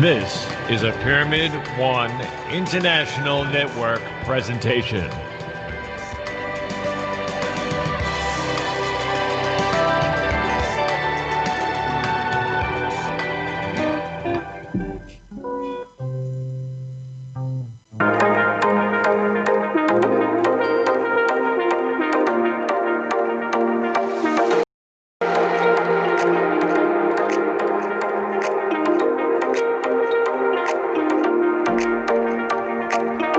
This is a Pyramid One International Network presentation.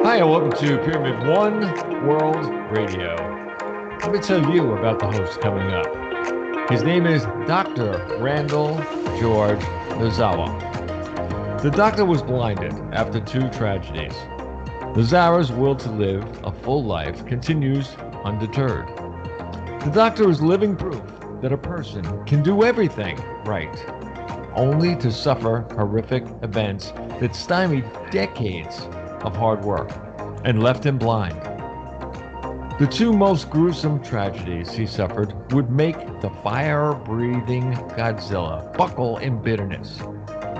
Hi, and welcome to Pyramid One World Radio. Let me tell you about the host coming up. His name is Dr. Randall George Nozawa. The doctor was blinded after two tragedies. Nozawa's will to live a full life continues undeterred. The doctor is living proof that a person can do everything right, only to suffer horrific events that stymied decades of hard work and left him blind. The two most gruesome tragedies he suffered would make the fire-breathing Godzilla buckle in bitterness,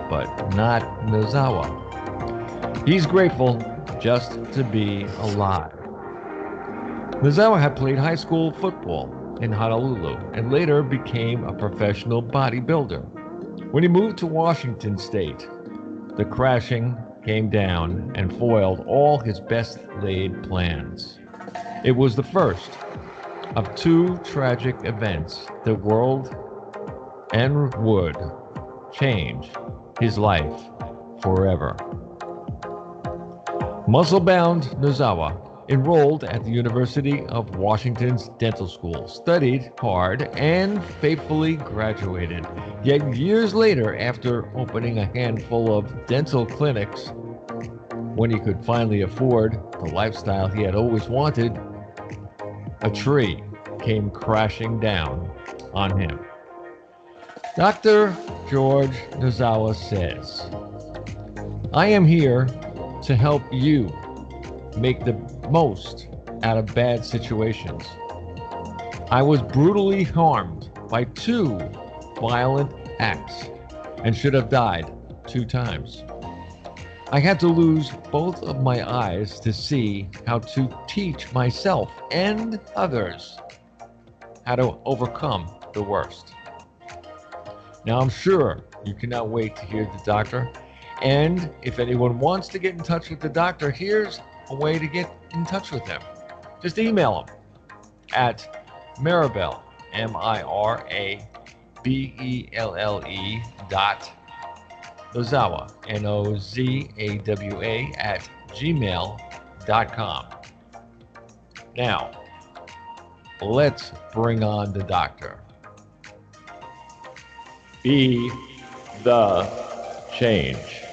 but not Nozawa. He's grateful just to be alive. Nozawa had played high school football in Honolulu and later became a professional bodybuilder. When he moved to Washington State, the crashing came down and foiled all his best-laid plans. It was the first of two tragic events that would change his life forever. Muscle-bound Nozawa enrolled at the University of Washington's dental school, studied hard, and faithfully graduated. Yet years later, after opening a handful of dental clinics, when he could finally afford the lifestyle he had always wanted, a tree came crashing down on him. Dr. George Nozawa says, "I am here to help you make the most out of bad situations. I was brutally harmed by two violent acts and should have died 2 times. I had to lose both of my eyes to see how to teach myself and others how to overcome the worst." Now, I'm sure you cannot wait to hear the doctor. And if anyone wants to get in touch with the doctor, here's a way to get in touch with him. Just email him at Mirabelle, MIRABELLE Nozawa, NOZAWA @gmail.com. Now, let's bring on the doctor. Be the change.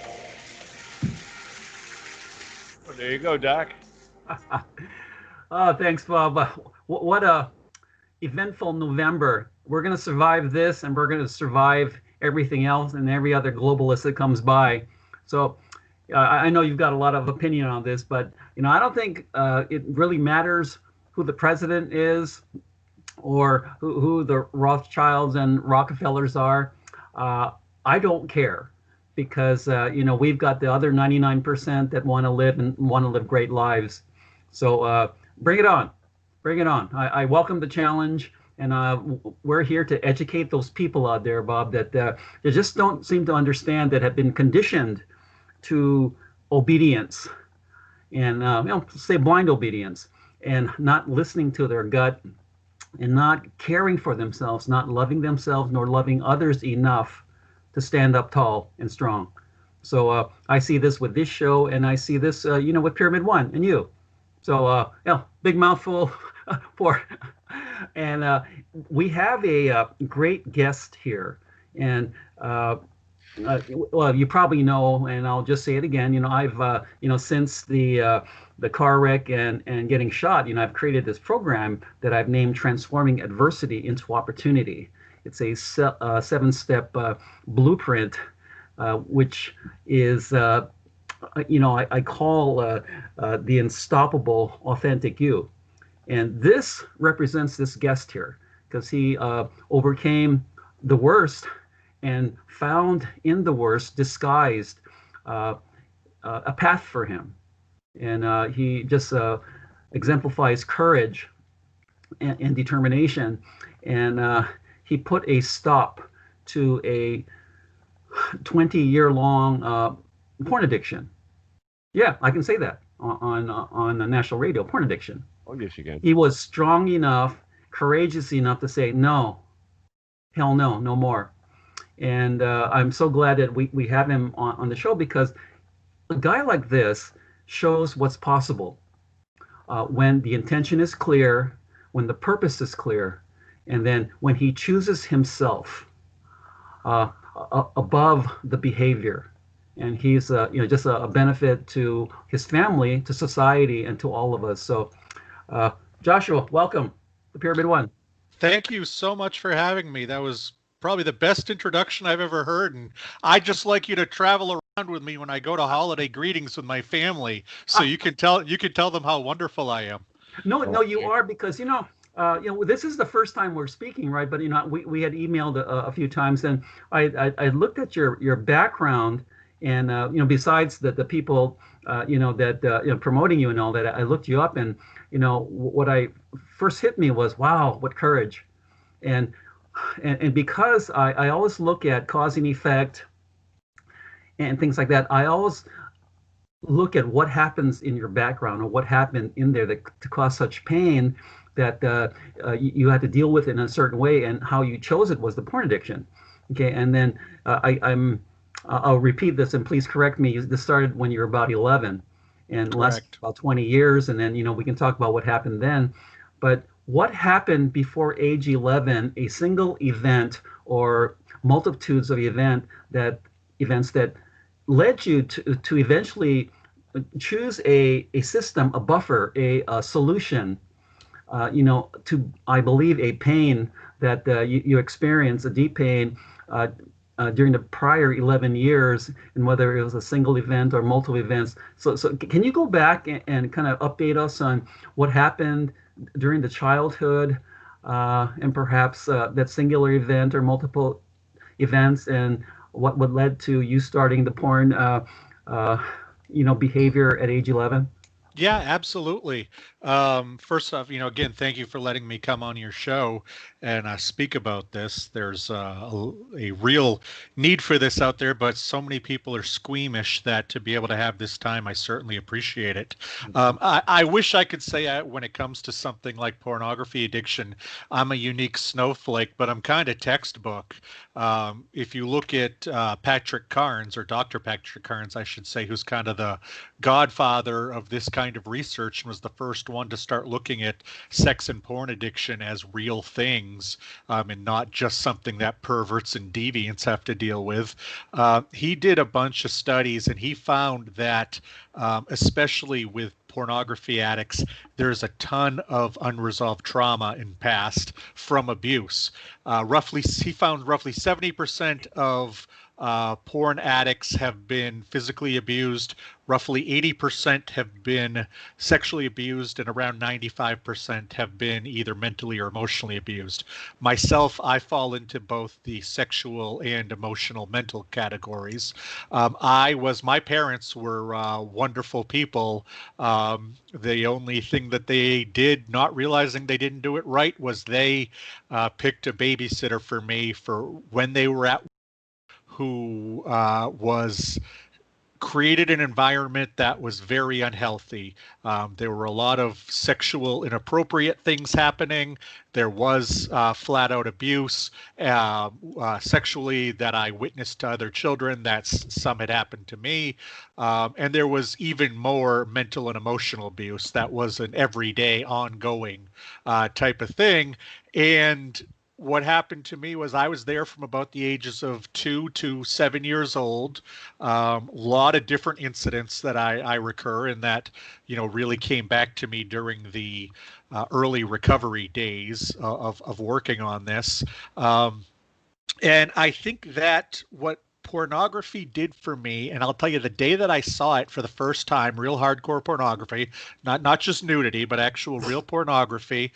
Well, there you go, Doc. Oh, thanks, Bob. What a eventful November. We're going to survive this, and we're going to survive everything else and every other globalist that comes by. So I know you've got a lot of opinion on this, but I don't think it really matters who the president is or who the Rothschilds and Rockefellers are. I don't care, because we've got the other 99% that want to live great lives. So bring it on. I welcome the challenge. And we're here to educate those people out there, Bob, that they just don't seem to understand, that have been conditioned to obedience and, say blind obedience, and not listening to their gut and not caring for themselves, not loving themselves nor loving others enough to stand up tall and strong. So I see this with this show, and I see this, with Pyramid One and you. So, big mouthful for... And we have a great guest here, and well, you probably know, and I'll just say it again. I've since the car wreck and getting shot, I've created this program that I've named Transforming Adversity into Opportunity. It's a 7-step blueprint, which is I call the unstoppable authentic you. And this represents this guest here, because he overcame the worst and found in the worst disguised a path for him, and he just exemplifies courage and determination, and he put a stop to a 20-year-long porn addiction. Yeah, I can say that on the national radio, porn addiction. Oh, yes, you can. He was strong enough, courageous enough to say, no, hell no, no more. And I'm so glad that we have him on the show, because a guy like this shows what's possible when the intention is clear, when the purpose is clear, and then when he chooses himself above the behavior. And he's just a benefit to his family, to society, and to all of us. So, Joshua, welcome to Pyramid One. Thank you so much for having me. That was probably the best introduction I've ever heard. And I'd just like you to travel around with me when I go to holiday greetings with my family, so you can tell them how wonderful I am. No, you are, because this is the first time we're speaking, right? But we had emailed a few times, and I looked at your background, and besides the people that promoting you and all that, I looked you up, and what I first hit me was, wow, what courage. And because I always look at cause and effect and things like that, I always look at what happens in your background, or what happened in there to cause such pain that you had to deal with it in a certain way, and how you chose it was the porn addiction. Okay, and then I'll repeat this, and please correct me. This started when you were about 11, and lasted about 20 years, and then we can talk about what happened then. But what happened before age 11? A single event or multitudes of events that led you to eventually choose a system, a buffer, a solution, to, I believe, a pain that you experienced, a deep pain during the prior 11 years, and whether it was a single event or multiple events. So can you go back and kind of update us on what happened during the childhood, and perhaps that singular event or multiple events, and what led to you starting the porn behavior at age 11? Yeah, absolutely. First off, again, thank you for letting me come on your show and speak about this. There's a real need for this out there, but so many people are squeamish that to be able to have this time, I certainly appreciate it. I wish I could say when it comes to something like pornography addiction, I'm a unique snowflake, but I'm kind of textbook. If you look at Patrick Carnes, or Dr. Patrick Carnes, I should say, who's kind of the godfather of this kind of research and was the first one to start looking at sex and porn addiction as real things, and not just something that perverts and deviants have to deal with. He did a bunch of studies, and he found that especially with pornography addicts, there's a ton of unresolved trauma in past from abuse. He found roughly 70% of porn addicts have been physically abused, roughly 80% have been sexually abused, and around 95% have been either mentally or emotionally abused. Myself, I fall into both the sexual and emotional mental categories. My parents were wonderful people. The only thing that they did, not realizing they didn't do it right, was they picked a babysitter for me for when they were at, who was created an environment that was very unhealthy. There were a lot of sexual inappropriate things happening. There was flat out abuse sexually that I witnessed to other children, that some had happened to me. And there was even more mental and emotional abuse that was an everyday ongoing type of thing. And what happened to me was I was there from about the ages of 2 to 7 years old. A lot of different incidents that I recur, and that, really came back to me during the early recovery days of working on this. And I think that what pornography did for me, and I'll tell you, the day that I saw it for the first time, real hardcore pornography, not just nudity, but actual real pornography,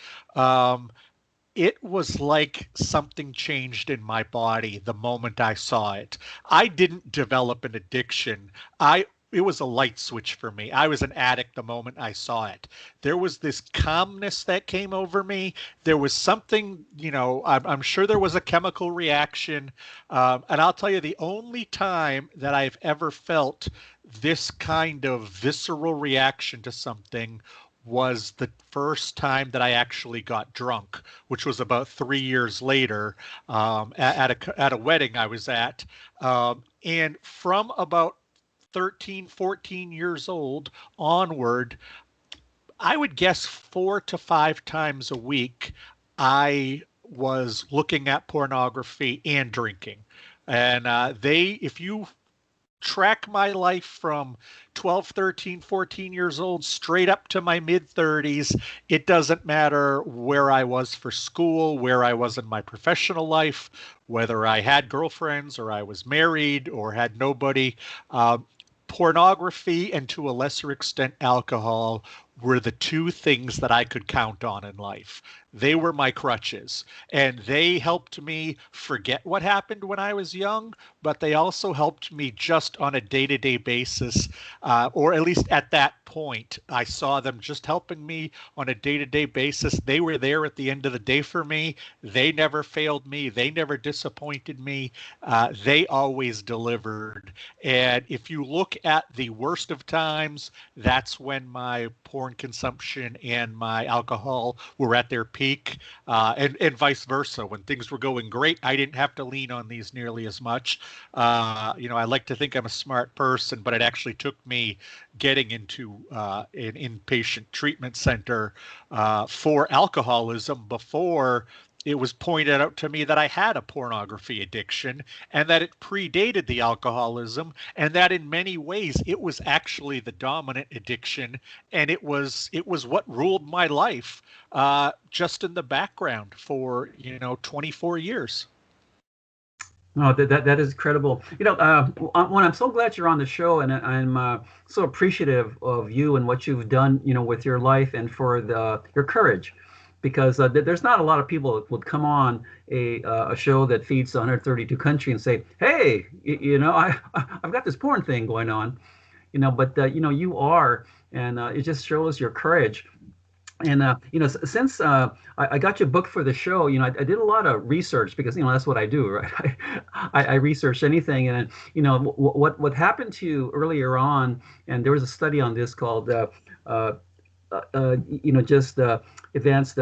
it was like something changed in my body the moment I saw it. I didn't develop an addiction. It was a light switch for me. I was an addict the moment I saw it. There was this calmness that came over me. There was something, I'm sure there was a chemical reaction. And I'll tell you, the only time that I've ever felt this kind of visceral reaction to something was the first time that I actually got drunk, which was about 3 years later, at a wedding I was at. And from about 13, 14 years old onward, I would guess 4 to 5 times a week, I was looking at pornography and drinking. And if you track my life from 12, 13, 14 years old straight up to my mid 30s, it doesn't matter where I was for school, where I was in my professional life, whether I had girlfriends or I was married or had nobody. Pornography and to a lesser extent alcohol were the two things that I could count on in life. They were my crutches, and they helped me forget what happened when I was young, but they also helped me just on a day-to-day basis, or at least at that point, I saw them just helping me on a day-to-day basis. They were there at the end of the day for me. They never failed me. They never disappointed me. They always delivered. And if you look at the worst of times, that's when my porn consumption and my alcohol were at their peak, and vice versa. When things were going great, I didn't have to lean on these nearly as much. I like to think I'm a smart person, but it actually took me getting into an inpatient treatment center for alcoholism before it was pointed out to me that I had a pornography addiction and that it predated the alcoholism, and that in many ways it was actually the dominant addiction, and it was what ruled my life, just in the background for 24 years. No, that is incredible. When I'm so glad you're on the show, and I'm so appreciative of you and what you've done, with your life and for your courage, because there's not a lot of people that would come on a show that feeds 132 countries and say, hey, I've got this porn thing going on, but you are, and it just shows your courage. And since I got you booked for the show, I did a lot of research, because that's what I do, right? I research anything, and what happened to you earlier on, and there was a study on this called advanced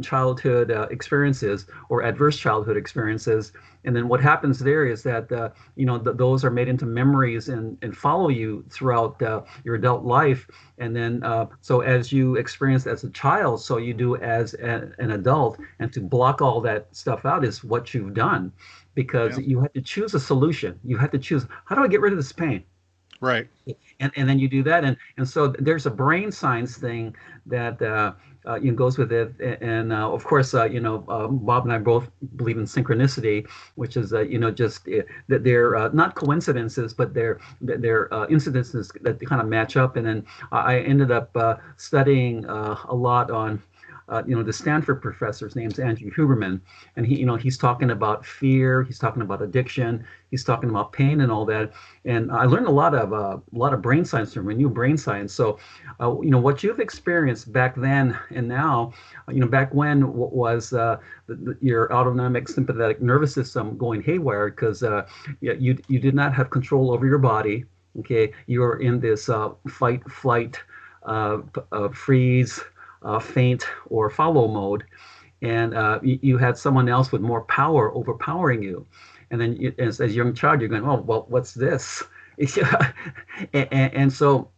childhood experiences, or adverse childhood experiences. And then what happens there is that those are made into memories and follow you throughout your adult life. And then so as you experienced as a child, so you do as an adult. And to block all that stuff out is what you've done, because you had to choose a solution. You had to choose, how do I get rid of this pain? Right. And then you do that, and so there's a brain science thing that goes with it, and of course Bob and I both believe in synchronicity, which is just that they're not coincidences, but they're incidences that kind of match up. And then I ended up studying a lot on the Stanford professor. His name's Andrew Huberman, and he's talking about fear, he's talking about addiction, he's talking about pain and all that. And I learned a lot of brain science from new brain science. So, what you've experienced back then and now, back when was your autonomic sympathetic nervous system going haywire, because you did not have control over your body. Okay, you were in this fight, flight, freeze, faint, or follow mode, and you had someone else with more power overpowering you. And then as a young child, you're going, oh, well, what's this? and so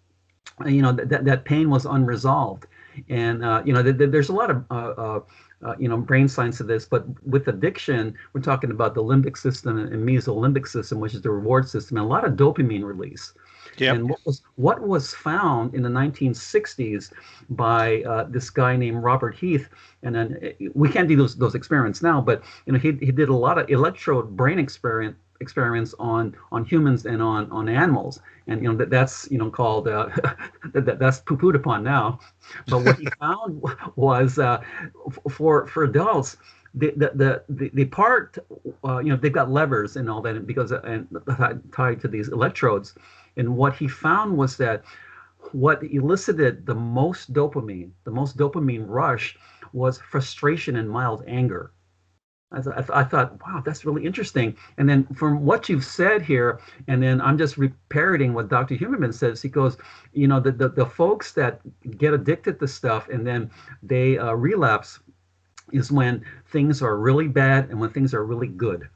that pain was unresolved. And there's a lot of brain science to this, but with addiction, we're talking about the limbic system and mesolimbic system, which is the reward system, and a lot of dopamine release. Yep. And what was found in the 1960s by this guy named Robert Heath, and then we can't do those experiments now, but he did a lot of electrode brain experiments on humans and on animals, and that's called that's poo-pooed upon now. But what he found was for adults, the part, they've got levers and all that because and tied to these electrodes. And what he found was that what elicited the most dopamine rush was frustration and mild anger. I thought, wow, that's really interesting. And then from what you've said here, and then I'm just parroting what Dr. Huberman says. He goes, the folks that get addicted to stuff and then they relapse is when things are really bad and when things are really good.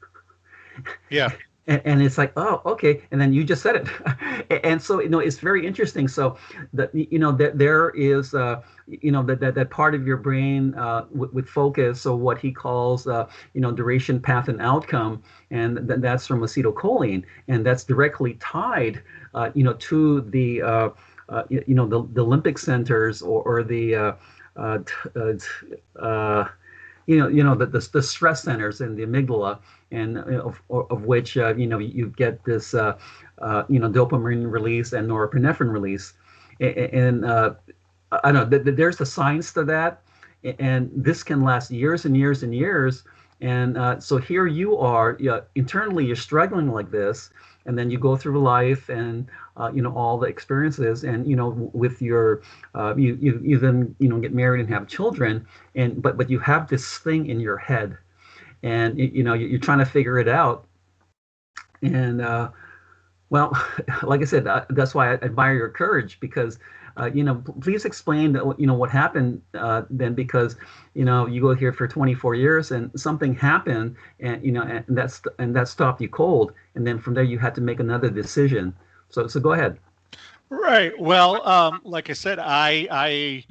Yeah. And it's like, oh, okay. And then you just said it. And so, it's very interesting. So that, that there is, that part of your brain with focus, so what he calls, duration, path, and outcome. And that's from acetylcholine. And that's directly tied, to the, the limbic centers or the, the stress centers in the amygdala, and of which you get this dopamine release and norepinephrine release, and I know there's the science to that, and this can last years and years and years. And so here you are, internally you're struggling like this, and then you go through life and all the experiences, and with your you then get married and have children, and but you have this thing in your head, and you're trying to figure it out. And well, like I said, that's why I admire your courage, because please explain what happened then, because you go here for 24 years and something happened, and and that stopped you cold, and then from there you had to make another decision. So go ahead. Right. Well, like I said, I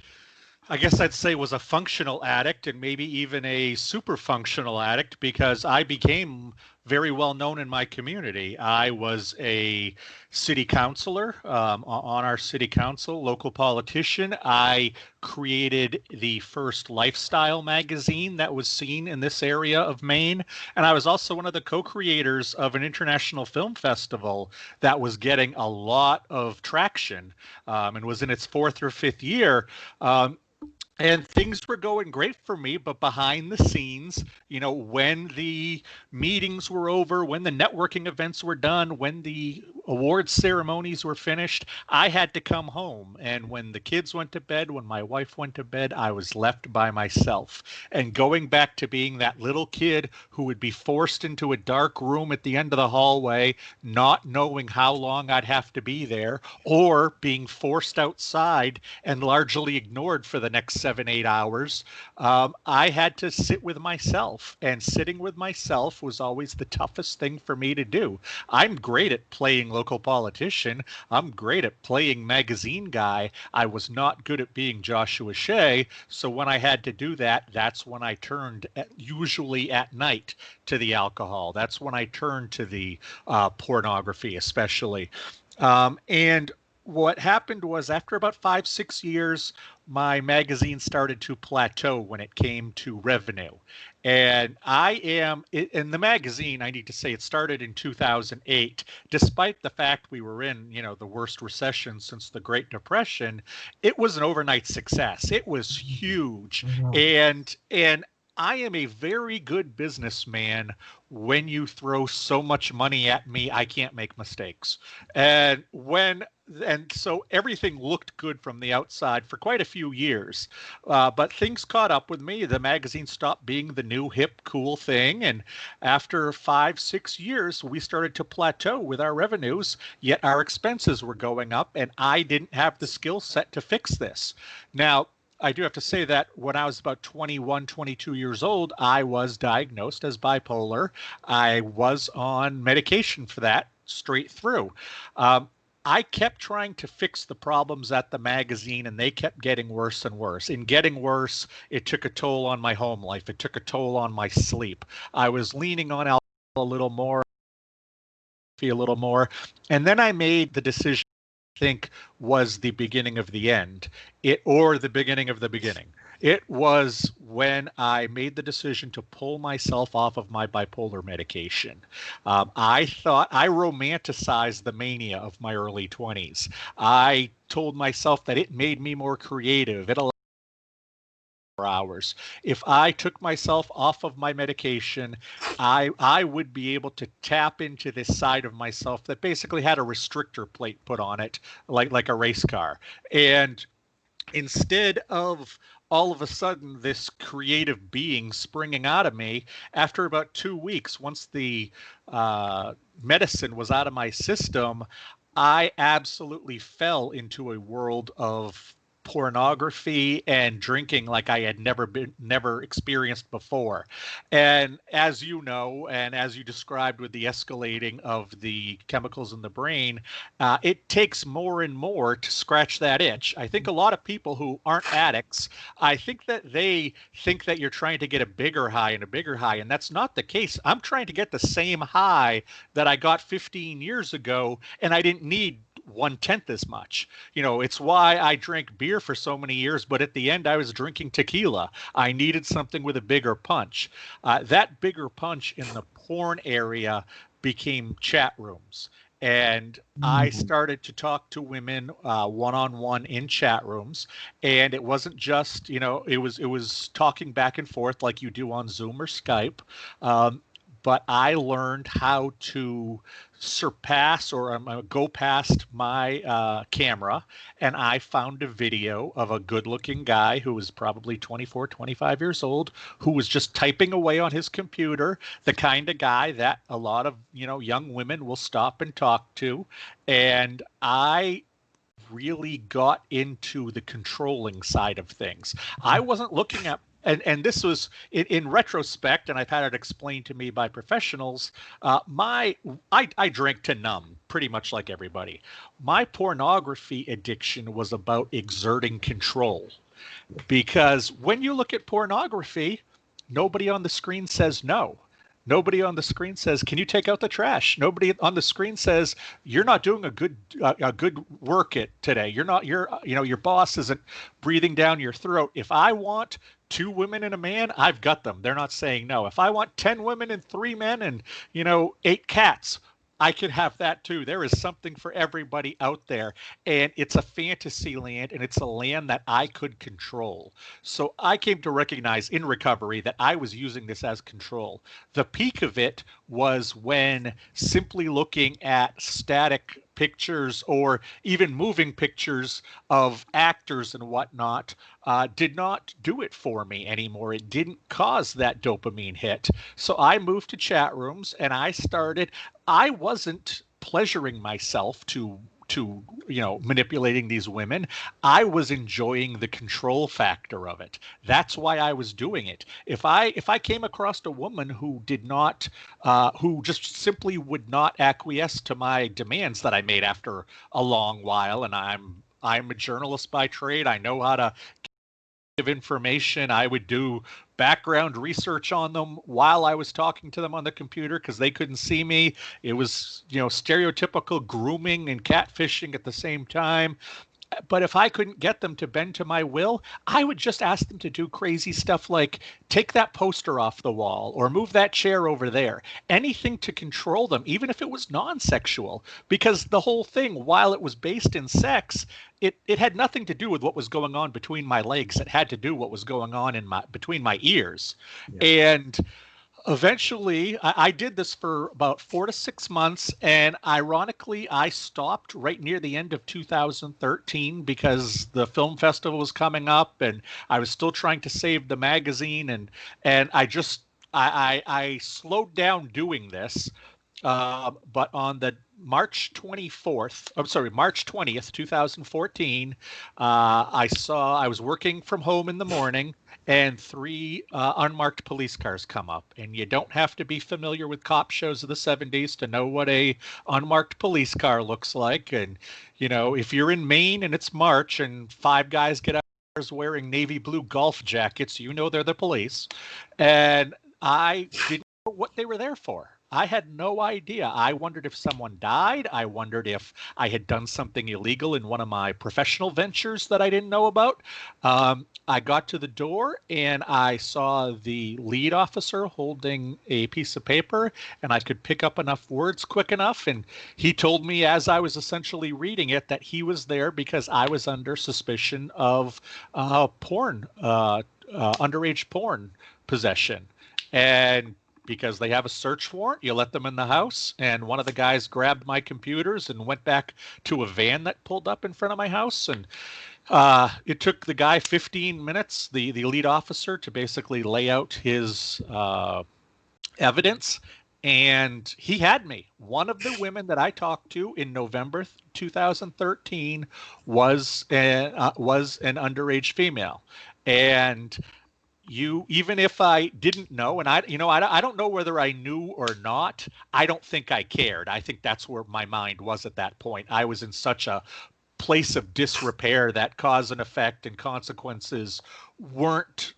guess I'd say was a functional addict, and maybe even a super functional addict, because I became very well known in my community. I was a city councilor on our city council, local politician. I created the first lifestyle magazine that was seen in this area of Maine. And I was also one of the co-creators of an international film festival that was getting a lot of traction, and was in its fourth or fifth year. And things were going great for me, but behind the scenes, when the meetings were over, when the networking events were done, when the awards ceremonies were finished, I had to come home. And when the kids went to bed, when my wife went to bed, I was left by myself. And going back to being that little kid who would be forced into a dark room at the end of the hallway, not knowing how long I'd have to be there, or being forced outside and largely ignored for the next 7, 8 hours, I had to sit with myself, and sitting with myself was always the toughest thing for me to do. I'm great at playing local politician. I'm great at playing magazine guy. I was not good at being Joshua Shea. So when I had to do that, that's when I turned, usually at night, to the alcohol. That's when I turned to the pornography, especially. And what happened was, after about 5, 6 years, my magazine started to plateau when it came to revenue. And in the magazine, I need to say, it started in 2008. Despite the fact we were in, the worst recession since the Great Depression, it was an overnight success. It was huge. And I am a very good businessman when you throw so much money at me, I can't make mistakes. And so everything looked good from the outside for quite a few years. But things caught up with me. The magazine stopped being the new hip, cool thing. And after 5, 6 years, we started to plateau with our revenues, yet our expenses were going up, and I didn't have the skill set to fix this. Now, I do have to say that when I was about 21, 22 years old, I was diagnosed as bipolar. I was on medication for that straight through. I kept trying to fix the problems at the magazine, and they kept getting worse and worse. In getting worse, it took a toll on my home life. It took a toll on my sleep. I was leaning on alcohol a little more, a little more. And then I made the decision think was the beginning of the end, or the beginning of the beginning. It was when I made the decision to pull myself off of my bipolar medication. I thought I romanticized the mania of my early 20s. I told myself that it made me more creative. It allowed hours. If I took myself off of my medication, I would be able to tap into this side of myself that basically had a restrictor plate put on it, like a race car. And instead of all of a sudden this creative being springing out of me, after about 2 weeks, once the medicine was out of my system, I absolutely fell into a world of pornography and drinking like I had never experienced before. And as you know, and as you described with the escalating of the chemicals in the brain, it takes more and more to scratch that itch. I think a lot of people who aren't addicts, I think that they think that you're trying to get a bigger high and a bigger high, and that's not the case. I'm trying to get the same high that I got 15 years ago, and I didn't need 1/10 as much. It's why I drank beer for so many years, but at the end I was drinking tequila. I needed something with a bigger punch. That bigger punch in the porn area became chat rooms. And I started to talk to women one-on-one in chat rooms, and it wasn't just, it was talking back and forth like you do on Zoom or Skype. But I learned how to surpass or go past my camera, and I found a video of a good-looking guy who was probably 24, 25 years old, who was just typing away on his computer, the kind of guy that a lot of young women will stop and talk to. And I really got into the controlling side of things. I wasn't looking at, and this was in retrospect, and I've had it explained to me by professionals. I drank to numb, pretty much like everybody. My pornography addiction was about exerting control, because when you look at pornography, nobody on the screen says no. Nobody on the screen says, "Can you take out the trash?" Nobody on the screen says, "You're not doing a good work today. Your boss isn't breathing down your throat." If I want 2 women and a man, I've got them. They're not saying no. If I want 10 women and 3 men and 8 cats, I could have that too. There is something for everybody out there, and it's a fantasy land, and it's a land that I could control. So I came to recognize in recovery that I was using this as control. The peak of it was when simply looking at static pictures or even moving pictures of actors and whatnot did not do it for me anymore. It didn't cause that dopamine hit. So I moved to chat rooms, and I wasn't pleasuring myself to manipulating these women. I was enjoying the control factor of it. That's why I was doing it. If I came across a woman who who just simply would not acquiesce to my demands that I made after a long while, and I'm a journalist by trade, I know how to give information. I would do background research on them while I was talking to them on the computer because they couldn't see me. It was, stereotypical grooming and catfishing at the same time. But if I couldn't get them to bend to my will, I would just ask them to do crazy stuff like take that poster off the wall or move that chair over there. Anything to control them, even if it was non-sexual, because the whole thing, while it was based in sex, it had nothing to do with what was going on between my legs. It had to do what was going on between my ears. Yeah. And eventually, I did this for about 4 to 6 months, and ironically, I stopped right near the end of 2013 because the film festival was coming up, and I was still trying to save the magazine, and I slowed down doing this. But on the March 20th, 2014, I was working from home in the morning, and 3 unmarked police cars come up. And you don't have to be familiar with cop shows of the 70s to know what a unmarked police car looks like. And, if you're in Maine and it's March and 5 guys get out wearing navy blue golf jackets, they're the police. And I didn't know what they were there for. I had no idea. I wondered if someone died. I wondered if I had done something illegal in one of my professional ventures that I didn't know about. I got to the door, and I saw the lead officer holding a piece of paper, and I could pick up enough words quick enough. And he told me, as I was essentially reading it, that he was there because I was under suspicion of porn underage porn possession. And because they have a search warrant, you let them in the house. And one of the guys grabbed my computers and went back to a van that pulled up in front of my house. And it took the guy 15 minutes, the lead officer, to basically lay out his evidence. And he had me. One of the women that I talked to in November 2013 was an underage female. And even if I didn't know, and I don't know whether I knew or not, I don't think I cared. I think that's where my mind was at that point. I was in such a place of disrepair that cause and effect and consequences weren't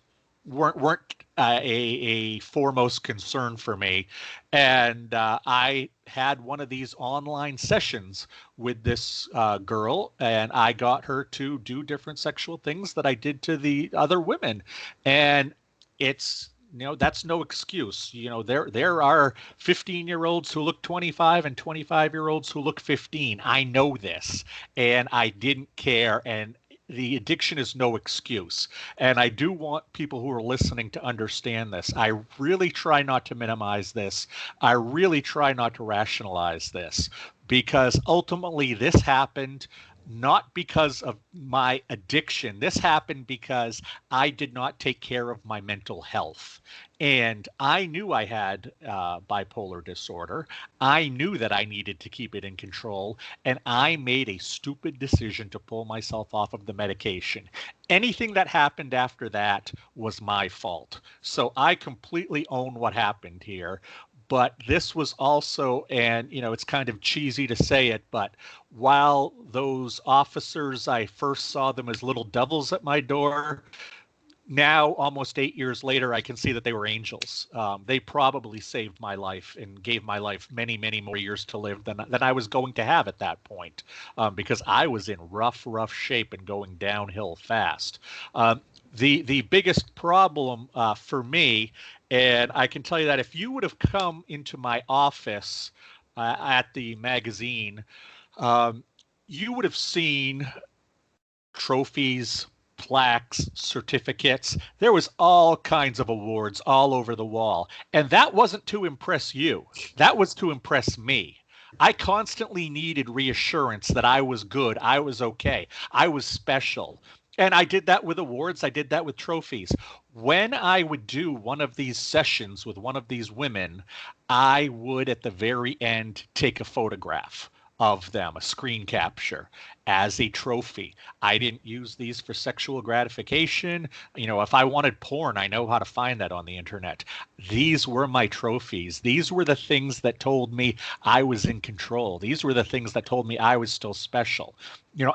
a foremost concern for me. And I had one of these online sessions with this girl, and I got her to do different sexual things that I did to the other women. And it's, that's no excuse. There are 15-year-olds who look 25 and 25-year-olds who look 15. I know this, and I didn't care. And the addiction is no excuse. And I do want people who are listening to understand this. I really try not to minimize this. I really try not to rationalize this, because ultimately this happened not because of my addiction. This happened because I did not take care of my mental health. And I knew I had bipolar disorder. I knew that I needed to keep it in control. And I made a stupid decision to pull myself off of the medication. Anything that happened after that was my fault. So I completely own what happened here. But this was also, and it's kind of cheesy to say it, but while those officers, I first saw them as little devils at my door, now, almost 8 years later, I can see that they were angels. They probably saved my life and gave my life many, many more years to live than I was going to have at that point, because I was in rough shape and going downhill fast. The biggest problem for me, and I can tell you that if you would have come into my office at the magazine, you would have seen trophies, plaques, certificates. There was all kinds of awards all over the wall. And that wasn't to impress you. That was to impress me. I constantly needed reassurance that I was good. I was okay. I was special. And I did that with awards. I did that with trophies. When I would do one of these sessions with one of these women, I would at the very end take a photograph of them, a screen capture, as a trophy. I didn't use these for sexual gratification. If I wanted porn, I know how to find that on the internet. These were my trophies. These were the things that told me I was in control. These were the things that told me I was still special.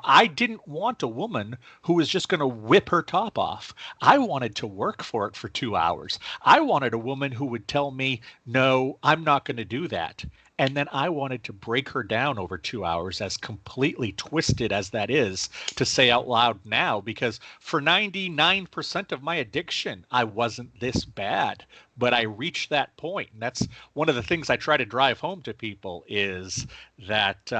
I didn't want a woman who was just going to whip her top off. I wanted to work for it for 2 hours. I wanted a woman who would tell me, no, I'm not going to do that. And then I wanted to break her down over 2 hours, as completely twisted as that is to say out loud now, because for 99% of my addiction, I wasn't this bad. But I reached that point. And that's one of the things I try to drive home to people, is that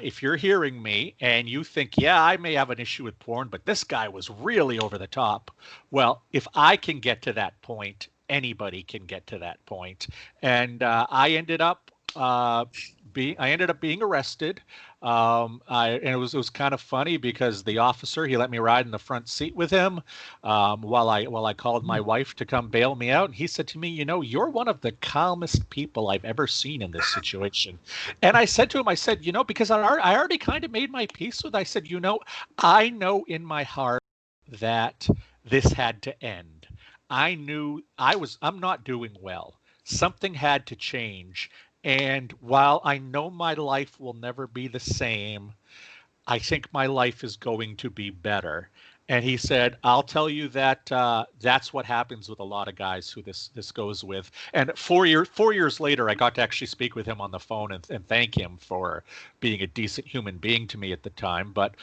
if you're hearing me and you think, yeah, I may have an issue with porn, but this guy was really over the top. Well, if I can get to that point, anybody can get to that point. And I ended up being arrested. And it was kind of funny, because the officer, he let me ride in the front seat with him while I called my wife to come bail me out. And he said to me, you're one of the calmest people I've ever seen in this situation. And I said to him, because I already kind of made my peace with it. I said, I know in my heart that this had to end. I knew I'm not doing well. Something had to change. And while I know my life will never be the same, I think my life is going to be better. And he said, I'll tell you that that's what happens with a lot of guys who this goes with. And 4 years later, I got to actually speak with him on the phone and thank him for being a decent human being to me at the time. But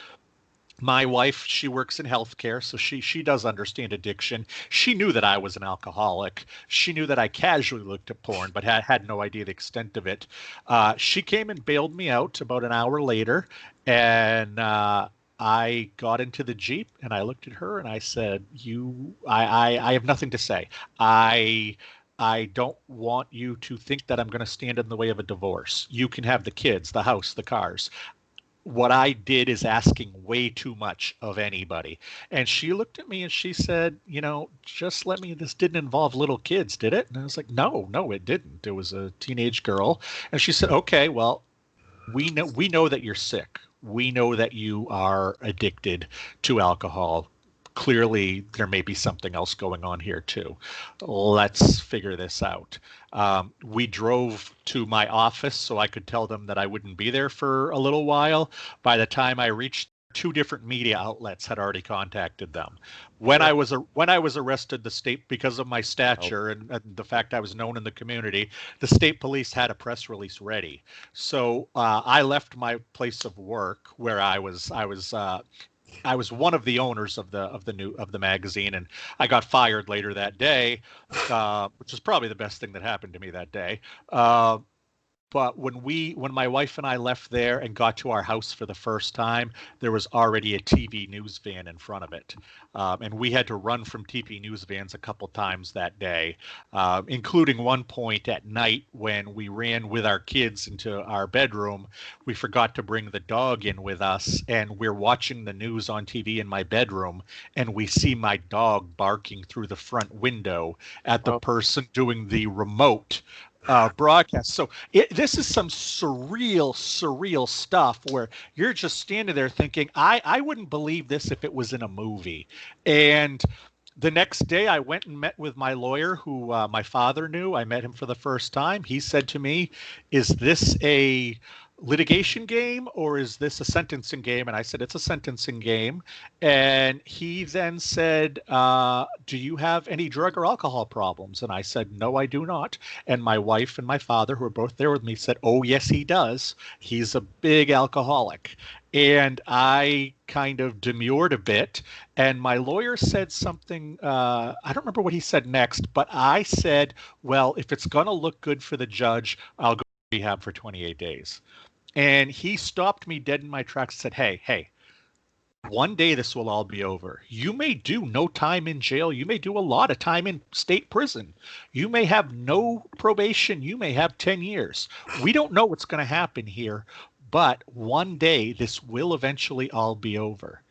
my wife, she works in healthcare, so she does understand addiction. She knew that I was an alcoholic. She knew that I casually looked at porn, but had no idea the extent of it. She came and bailed me out about an hour later, and I got into the Jeep and I looked at her and I said, I have nothing to say. I I don't want you to think that I'm going to stand in the way of a divorce. You can have the kids, the house, the cars. What I did is asking way too much of anybody. And she looked at me and she said, just let me, this didn't involve little kids, did it? And I was like, no, it didn't. It was a teenage girl. And she said, okay, well, we know that you're sick. We know that you are addicted to alcohol. Clearly, there may be something else going on here too. Let's figure this out. We drove to my office so I could tell them that I wouldn't be there for a little while. By the time I reached, two different media outlets had already contacted them. When I was arrested, the state, because of my stature and the fact I was known in the community, the state police had a press release ready. So I left my place of work where I was one of the owners of the magazine, and I got fired later that day, which is probably the best thing that happened to me that day. But when my wife and I left there and got to our house for the first time, there was already a TV news van in front of it. And we had to run from TV news vans a couple times that day, including one point at night when we ran with our kids into our bedroom. We forgot to bring the dog in with us, and we're watching the news on TV in my bedroom, and we see my dog barking through the front window at the person doing the remote broadcast. So this is some surreal stuff where you're just standing there thinking, I wouldn't believe this if it was in a movie. And the next day I went and met with my lawyer, who my father knew. I met him for the first time. He said to me, is this a litigation game or is this a sentencing game? And I said, it's a sentencing game. And he then said, do you have any drug or alcohol problems? And I said, no, I do not. And my wife and my father, who were both there with me, said, oh, yes, he does. He's a big alcoholic. And I kind of demurred a bit. And my lawyer said something, I don't remember what he said next, but I said, well, if it's going to look good for the judge, I'll go to rehab for 28 days. And he stopped me dead in my tracks and said, hey, one day this will all be over. You may do no time in jail. You may do a lot of time in state prison. You may have no probation. You may have 10 years. We don't know what's going to happen here, but one day this will eventually all be over.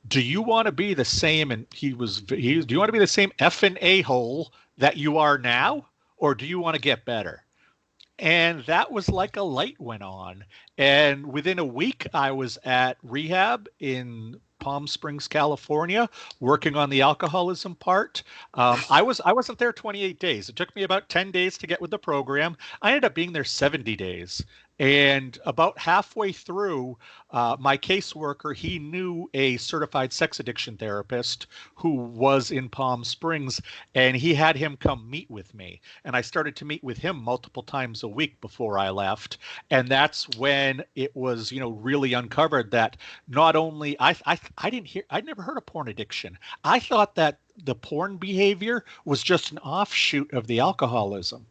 Do you want to be the same? And do you want to be the same effing a-hole that you are now? Or do you want to get better? And that was like a light went on. And within a week, I was at rehab in Palm Springs, California, working on the alcoholism part. I wasn't there 28 days. It took me about 10 days to get with the program. I ended up being there 70 days. And about halfway through, my caseworker, he knew a certified sex addiction therapist who was in Palm Springs, and he had him come meet with me. And I started to meet with him multiple times a week before I left. And that's when it was, really uncovered that not only I'd never heard of porn addiction. I thought that the porn behavior was just an offshoot of the alcoholism.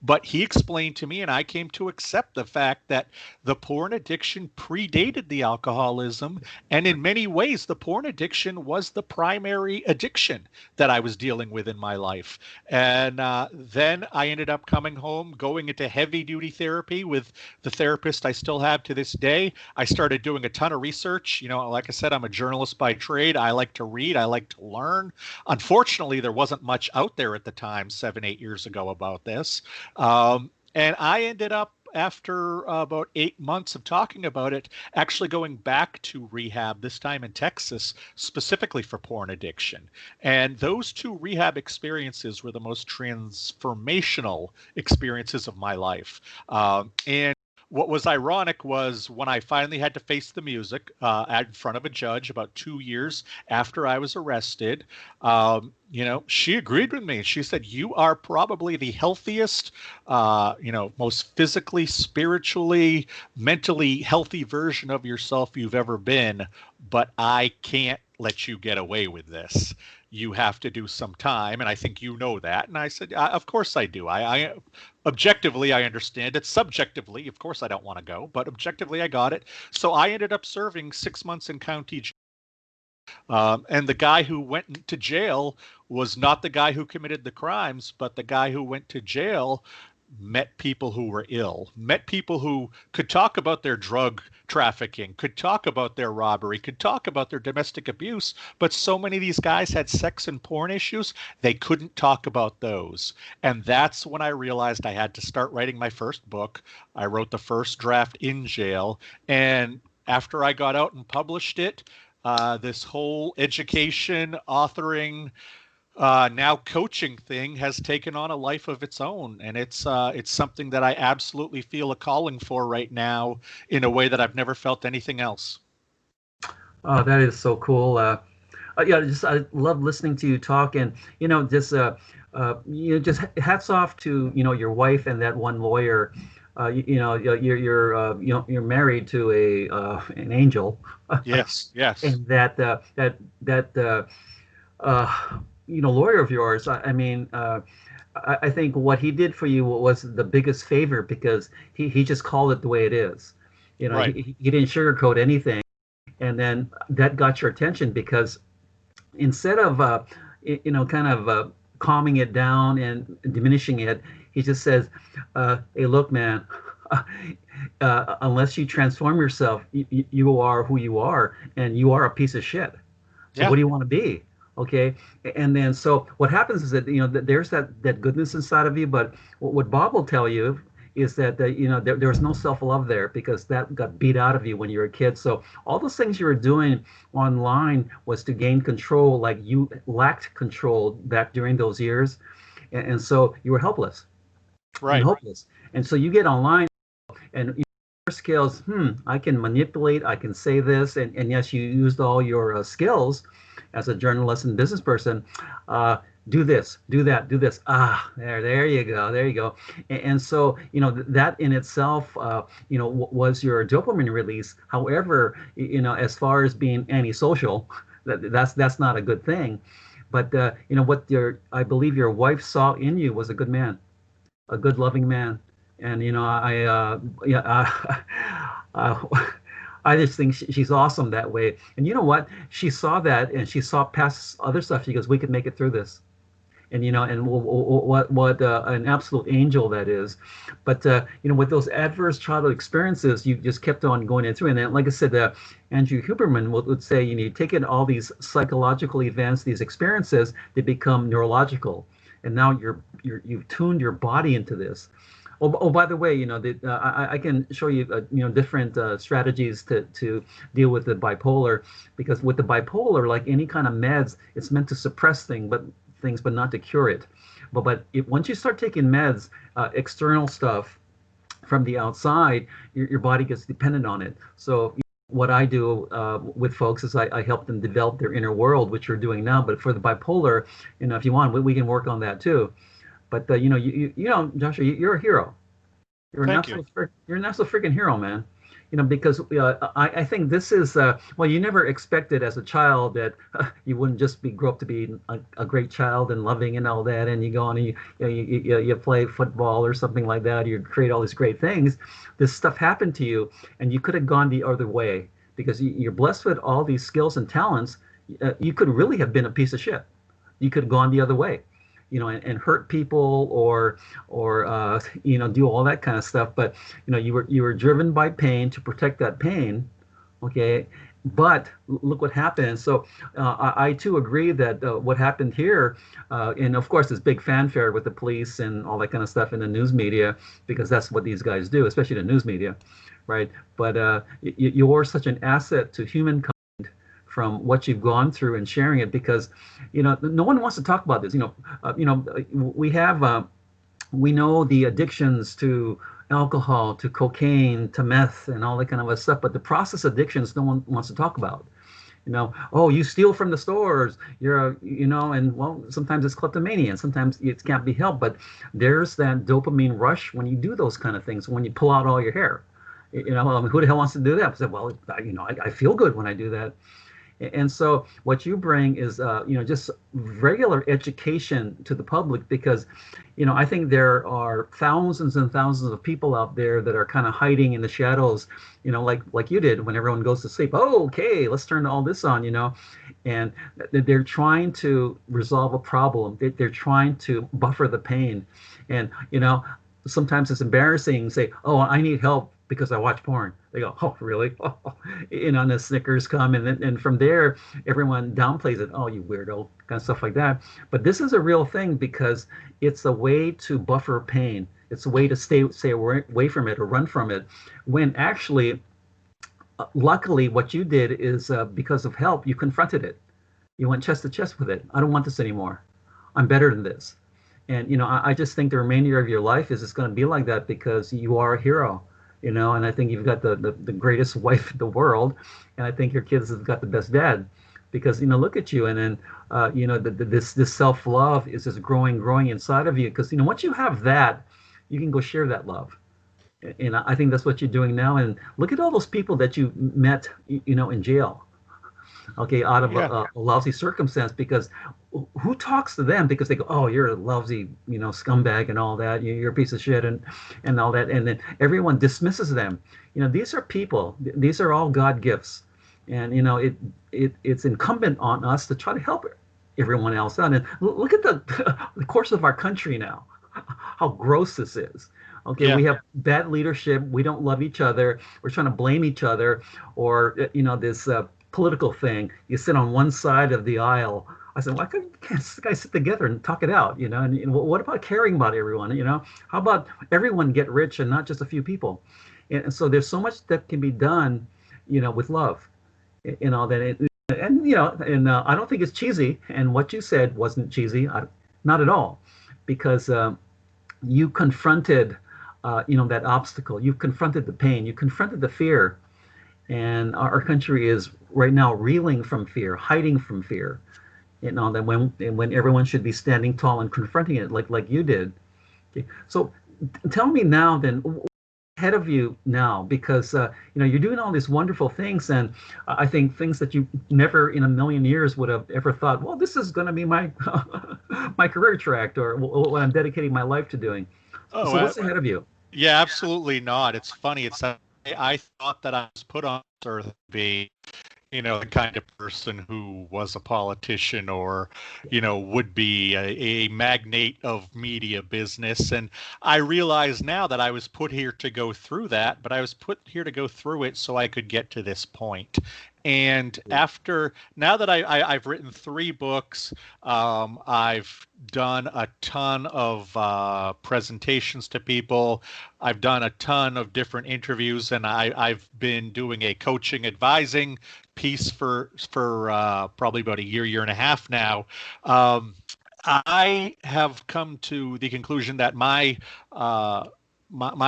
But he explained to me, and I came to accept the fact that the porn addiction predated the alcoholism. And in many ways, the porn addiction was the primary addiction that I was dealing with in my life. And then I ended up coming home, going into heavy duty therapy with the therapist I still have to this day. I started doing a ton of research. Like I said, I'm a journalist by trade. I like to read. I like to learn. Unfortunately, there wasn't much out there at the time, 7-8 years ago, about this. And I ended up, after about 8 months of talking about it, actually going back to rehab, this time in Texas, specifically for porn addiction. And those two rehab experiences were the most transformational experiences of my life. And what was ironic was when I finally had to face the music in front of a judge about 2 years after I was arrested, she agreed with me. She said, you are probably the healthiest, most physically, spiritually, mentally healthy version of yourself you've ever been, but I can't let you get away with this. You have to do some time, and I think you know that. And I said, of course I do. I objectively, I understand it. Subjectively, of course I don't want to go, but objectively I got it. So I ended up serving 6 months in county jail And the guy who went to jail was not the guy who committed the crimes, but the guy who went to jail met people who were ill, met people who could talk about their drug trafficking, could talk about their robbery, could talk about their domestic abuse. But so many of these guys had sex and porn issues, they couldn't talk about those. And that's when I realized I had to start writing my first book. I wrote the first draft in jail. And after I got out and published it, this whole education, authoring, now coaching thing has taken on a life of its own, and it's something that I absolutely feel a calling for right now in a way that I've never felt anything else. Oh, that is so cool. Yeah, just I love listening to you talk, and just just hats off to your wife and that one lawyer. You're married to an angel. Yes, yes. And that lawyer of yours. I mean, I think what he did for you was the biggest favor, because he just called it the way it is. Right. He didn't sugarcoat anything, and then that got your attention, because instead of kind of calming it down and diminishing it, he just says, "Hey, look, man." Unless you transform yourself, you are who you are, and you are a piece of shit. So Yeah. what do you want to be? Okay. And then so what happens is that there's that goodness inside of you, but what Bob will tell you is that there was no self-love there, because that got beat out of you when you were a kid. So all those things you were doing online was to gain control, like you lacked control back during those years, and so you were helpless. Right. And hopeless. And so you get online, and your skills, I can manipulate, I can say this, and yes, you used all your skills as a journalist and business person. Do this, do that, do this. There you go. And so that in itself, was your dopamine release. However, as far as being antisocial, that's not a good thing. But what I believe your wife saw in you was a good man, a good loving man. And I just think she's awesome that way. And you know what? She saw that, and she saw past other stuff. She goes, "We could make it through this." And what an absolute angel that is. But with those adverse childhood experiences, you just kept on going through. And then, like I said, Andrew Huberman would say, you take in all these psychological events, these experiences, they become neurological, and now you've tuned your body into this. Oh, by the way, I can show you, different strategies to deal with the bipolar, because with the bipolar, like any kind of meds, it's meant to suppress things, but not to cure it. But once you start taking meds, external stuff from the outside, your body gets dependent on it. So what I do with folks is I help them develop their inner world, which you're doing now. But for the bipolar, if you want, we can work on that too. But Joshua, you're a hero. You're an absolute freaking hero, man. Because I think this is you never expected as a child that you wouldn't just grow up to be a great child and loving and all that, and you go on and you play football or something like that. You create all these great things. This stuff happened to you, and you could have gone the other way, because you're blessed with all these skills and talents. You could really have been a piece of shit. You could have gone the other way, and hurt people or do all that kind of stuff. But you were driven by pain to protect that pain, okay? But look what happened. So I too agree that what happened here, and of course, this big fanfare with the police and all that kind of stuff in the news media, because that's what these guys do, especially the news media, right? But you're such an asset to humankind from what you've gone through and sharing it, because no one wants to talk about this. We know the addictions to alcohol, to cocaine, to meth, and all that kind of stuff, but the process addictions no one wants to talk about. Oh, you steal from the stores, and well, sometimes it's kleptomania, and sometimes it can't be helped, but there's that dopamine rush when you do those kind of things, when you pull out all your hair. Who the hell wants to do that? I said, well, I feel good when I do that. And so what you bring is, just regular education to the public, because, I think there are thousands and thousands of people out there that are kind of hiding in the shadows, like you did when everyone goes to sleep. Oh, okay, let's turn all this on, and they're trying to resolve a problem. They're trying to buffer the pain. And, sometimes it's embarrassing. Say, oh, I need help because I watch porn. They go, oh, really? And the Snickers come, and from there, everyone downplays it. Oh, you weirdo, kind of stuff like that. But this is a real thing, because it's a way to buffer pain. It's a way to stay away from it or run from it. When actually, luckily, what you did is, because of help, you confronted it. You went chest to chest with it. I don't want this anymore. I'm better than this. And I just think the remainder of your life is just going to be like that, because you are a hero. And I think you've got the greatest wife in the world, and I think your kids have got the best dad, because look at you. And then this self-love is just growing inside of you, because once you have that, you can go share that love. And I think that's what you're doing now. And look at all those people that you met, in jail, okay, out of Yeah. a lousy circumstance, because who talks to them? Because they go, oh, you're a lousy, scumbag and all that. You're a piece of shit and all that. And then everyone dismisses them. These are people. These are all God gifts. And, it's incumbent on us to try to help everyone else out. And look at the course of our country now, how gross this is. Okay, Yeah. we have bad leadership. We don't love each other. We're trying to blame each other, or this political thing. You sit on one side of the aisle. I said, why can't you guys sit together and talk it out? And what about caring about everyone? How about everyone get rich and not just a few people? And so there's so much that can be done, with love, and all that. And I don't think it's cheesy. And what you said wasn't cheesy, not at all, because you confronted, that obstacle. You confronted the pain. You confronted the fear. And our country is right now reeling from fear, hiding from fear. That when everyone should be standing tall and confronting it, like you did. Okay. So tell me now, then, ahead of you now, because you're doing all these wonderful things, and I think things that you never in a million years would have ever thought. Well, this is going to be my my career track, or what I'm dedicating my life to doing. Oh, So what's ahead of you? yeah, absolutely not. It's funny. I thought that I was put on this earth to be, the kind of person who was a politician or, would be a magnate of media business. And I realize now that I was put here to go through that, but I was put here to go through it so I could get to this point. And now that I've written 3 books, I've done a ton of presentations to people. I've done a ton of different interviews, and I've been doing a coaching advising piece for probably about a year and a half now. I have come to the conclusion that my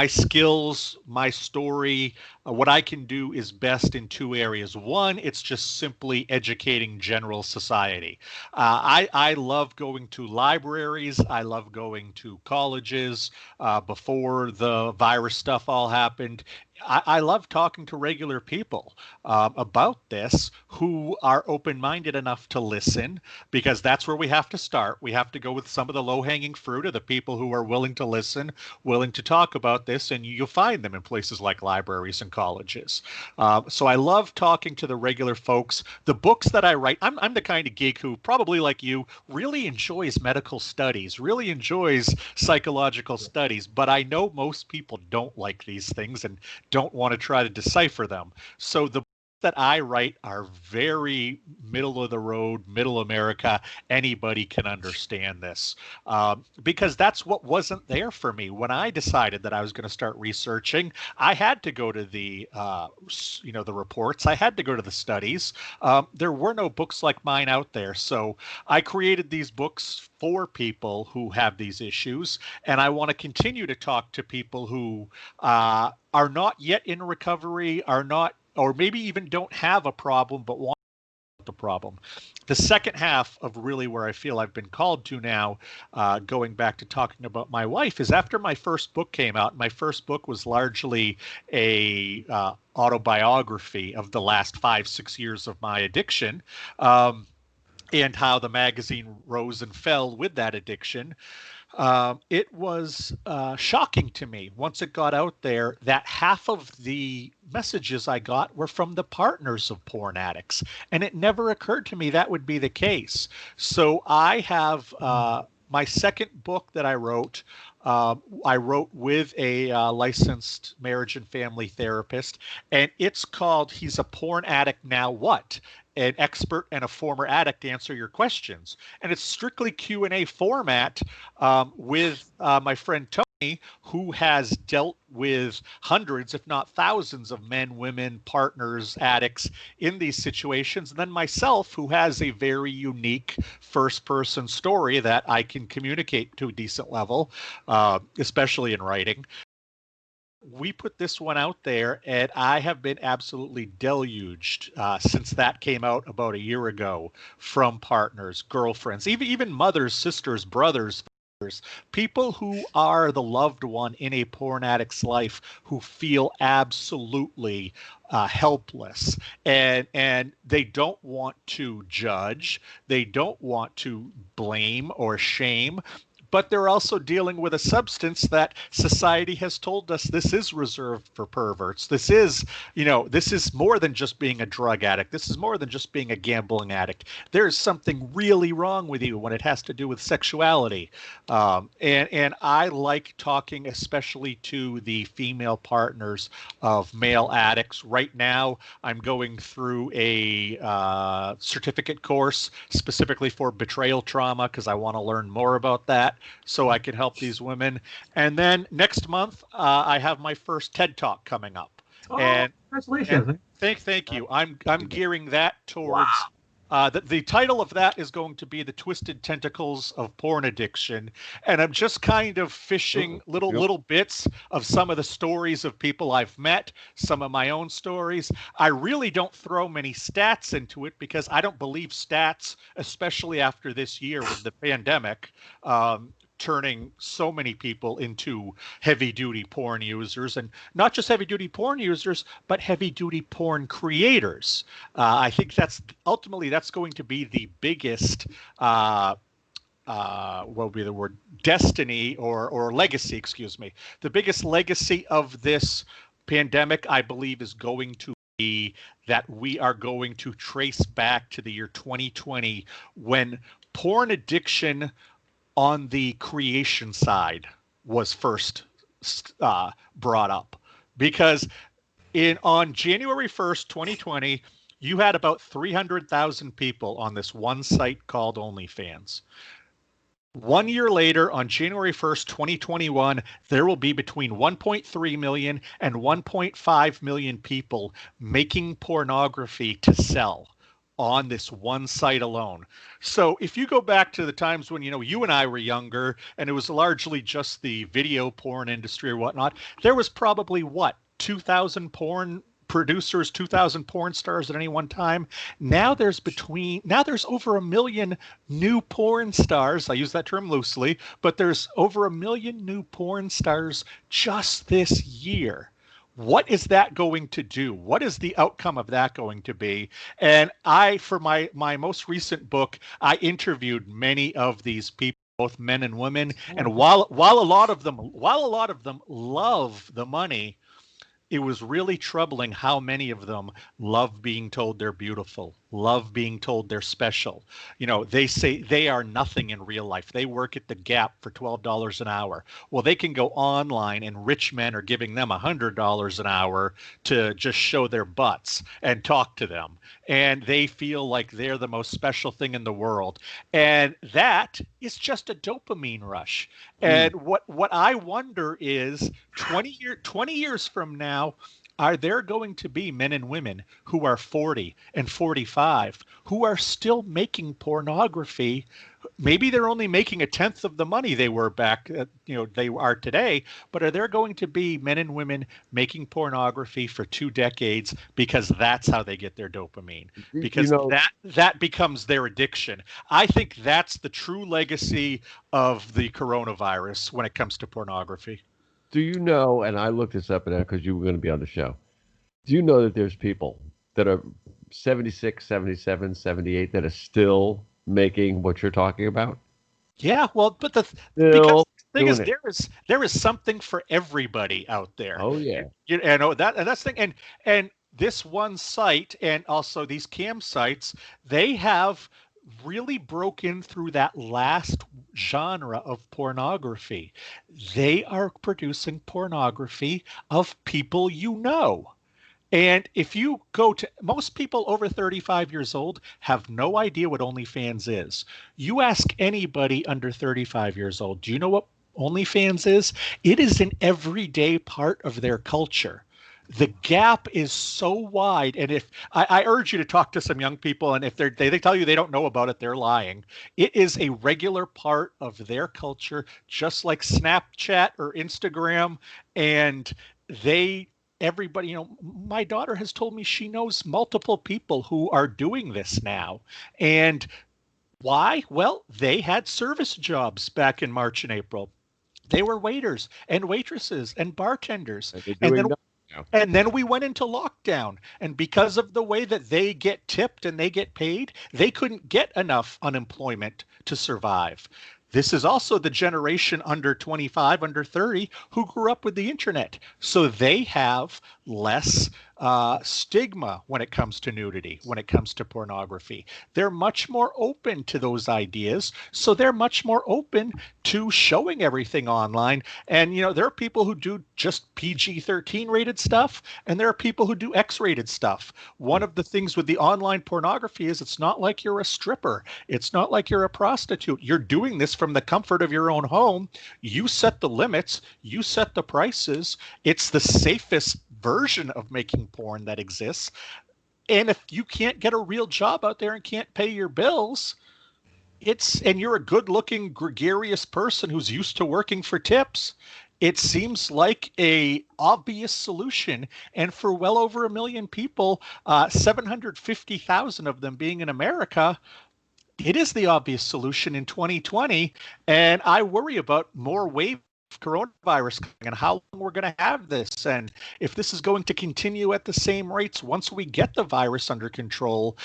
skills, my story, what I can do is best in 2 areas. One, it's just simply educating general society. I love going to libraries. I love going to colleges. Before the virus stuff all happened, I love talking to regular people about this who are open-minded enough to listen, because that's where we have to start. We have to go with some of the low-hanging fruit of the people who are willing to listen, willing to talk about this, and you'll find them in places like libraries and colleges. So I love talking to the regular folks. The books that I write, I'm the kind of geek who, probably like you, really enjoys medical studies, really enjoys psychological studies, but I know most people don't like these things and don't want to try to decipher them. So the that I write are very middle of the road, middle America. Anybody can understand this, because that's what wasn't there for me when I decided that I was going to start researching. I had to go to the the reports. I had to go to the studies. There were no books like mine out there, so I created these books for people who have these issues, and I want to continue to talk to people who are not yet in recovery, are not, or maybe even don't have a problem, but want the problem. The second half of really where I feel I've been called to now, going back to talking about my wife, is after my first book came out. My first book was largely a autobiography of the last 5-6 years of my addiction. And how the magazine rose and fell with that addiction. It was shocking to me once it got out there that half of the messages I got were from the partners of porn addicts. And it never occurred to me that would be the case. So I have my second book that I wrote with a licensed marriage and family therapist, and it's called He's a Porn Addict Now What? An expert and a former addict answer your questions. And it's strictly Q&A format with my friend Tony, who has dealt with hundreds, if not thousands, of men, women, partners, addicts in these situations. And then myself, who has a very unique first-person story that I can communicate to a decent level, especially in writing. We put this one out there, and I have been absolutely deluged since that came out about a year ago from partners, girlfriends, even mothers, sisters, brothers, fathers, people who are the loved one in a porn addict's life who feel absolutely helpless, and they don't want to judge, they don't want to blame or shame, but they're also dealing with a substance that society has told us this is reserved for perverts. This is more than just being a drug addict. This is more than just being a gambling addict. There's something really wrong with you when it has to do with sexuality. And I like talking especially to the female partners of male addicts. Right now, I'm going through a certificate course specifically for betrayal trauma because I want to learn more about that, so I can help these women. And then next month, I have my first TED Talk coming up. Oh, and congratulations. Thank you. I'm gearing that towards the title of that is going to be The Twisted Tentacles of Porn Addiction. And I'm just kind of fishing little bits of some of the stories of people I've met, some of my own stories. I really don't throw many stats into it because I don't believe stats, especially after this year with the pandemic, turning so many people into heavy-duty porn users, and not just heavy-duty porn users, but heavy-duty porn creators. I think that's going to be the biggest, what would be the word, destiny or legacy, excuse me. The biggest legacy of this pandemic, I believe, is going to be that we are going to trace back to the year 2020 when porn addiction on the creation side was first brought up, because on January 1st, 2020, you had about 300,000 people on this one site called OnlyFans. 1 year later, on January 1st, 2021, there will be between 1.3 million and 1.5 million people making pornography to sell on this one site alone. So if you go back to the times when, you and I were younger and it was largely just the video porn industry or whatnot, there was probably 2,000 porn producers, 2,000 porn stars at any one time. Now there's over 1 million new porn stars. I use that term loosely, but there's over 1 million new porn stars just this year. What is that going to do? What is the outcome of that going to be? And for my most recent book, I interviewed many of these people, both men and women. And while a lot of them love the money, it was really troubling how many of them love being told they're beautiful, love being told they're special. They say they are nothing in real life. They work at the Gap for $12 an hour. Well, they can go online and rich men are giving them $100 an hour to just show their butts and talk to them. And they feel like they're the most special thing in the world. And that is just a dopamine rush. And what I wonder is 20 years from now, are there going to be men and women who are 40 and 45 who are still making pornography Maybe they're only making 1/10 of the money they were back, they are today. But are there going to be men and women making pornography for 2 decades because that's how they get their dopamine? Because that becomes their addiction. I think that's the true legacy of the coronavirus when it comes to pornography. Do you know, and I looked this up because you were going to be on the show, do you know that there's people that are 76, 77, 78 that are still making what you're talking about? Yeah, well, but because the thing is, there is something for everybody out there. Oh yeah, that's the thing, and this one site and also these cam sites, they have really broken through that last genre of pornography. They are producing pornography of people you know. And if you go to most people over 35 years old have no idea what OnlyFans is. You ask anybody under 35 years old, do you know what OnlyFans is? It is an everyday part of their culture. The gap is so wide. And if I urge you to talk to some young people, and if they tell you they don't know about it, they're lying. It is a regular part of their culture, just like Snapchat or Instagram. And everybody, my daughter has told me she knows multiple people who are doing this now. And why? Well, they had service jobs back in March and April. They were waiters and waitresses and bartenders. And then we went into lockdown. And because of the way that they get tipped and they get paid, they couldn't get enough unemployment to survive. This is also the generation under 25, under 30, who grew up with the internet. So they have less stigma when it comes to nudity, when it comes to pornography. They're much more open to those ideas. So they're much more open to showing everything online. And, there are people who do just PG-13 rated stuff, and there are people who do X-rated stuff. One of the things with the online pornography is it's not like you're a stripper. It's not like you're a prostitute. You're doing this from the comfort of your own home. You set the limits. You set the prices. It's the safest version of making porn that exists. And if you can't get a real job out there and can't pay your bills, and you're a good-looking, gregarious person who's used to working for tips, it seems like a obvious solution. And for well over 1 million people, 750,000 of them being in America, it is the obvious solution in 2020. And I worry about more waves coronavirus and how long we're going to have this, and if this is going to continue at the same rates once we get the virus under control.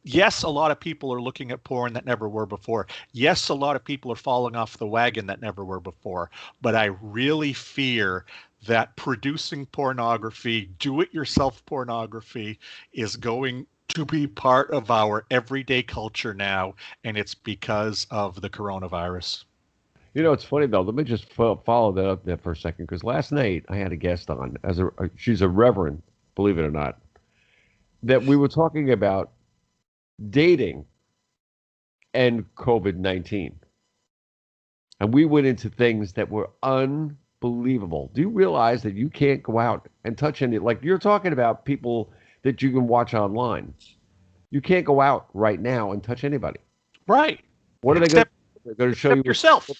Yes, a lot of people are looking at porn that never were before. Yes, a lot of people are falling off the wagon that never were before. But I really fear that producing pornography, do-it-yourself pornography, is going to be part of our everyday culture now, and it's because of the coronavirus. It's funny though. Let me just follow that up there for a second, because last night I had a guest on she's a reverend, believe it or not, that we were talking about dating and COVID-19, and we went into things that were unbelievable. Do you realize that you can't go out and touch any? Like you're talking about people that you can watch online. You can't go out right now and touch anybody. Right. What are they going to? They're going to show you yourself.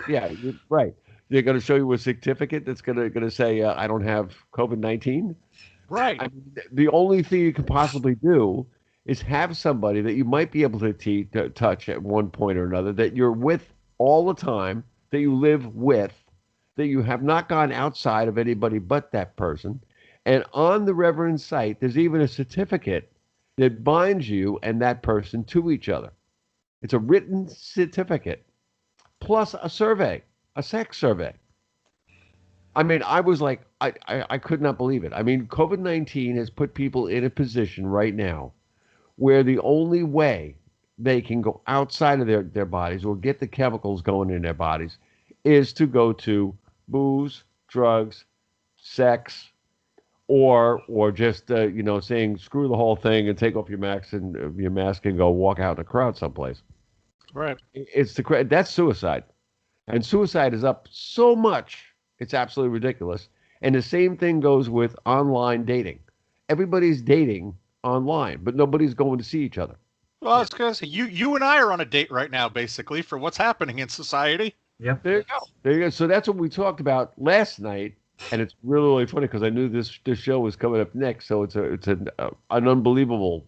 Yeah, right. They're going to show you a certificate that's going to say I don't have COVID-19. Right. I mean, the only thing you can possibly do is have somebody that you might be able to touch at one point or another, that you're with all the time, that you live with, that you have not gone outside of anybody but that person. And on the Reverend's site, there's even a certificate that binds you and that person to each other. It's a written certificate, plus a survey, a sex survey. I mean, I was like, I could not believe it. I mean, COVID-19 has put people in a position right now where the only way they can go outside of their bodies or get the chemicals going in their bodies is to go to booze, drugs, sex, or just saying screw the whole thing and take off your mask and go walk out in a crowd someplace. Right. That's suicide, and suicide is up so much, it's absolutely ridiculous. And the same thing goes with online dating. Everybody's dating online, but nobody's going to see each other. Well, I was going to say, you and I are on a date right now, basically, for what's happening in society. Yep. There you go. There you go. So that's what we talked about last night, and it's really, really funny because I knew this show was coming up next. So it's an unbelievable,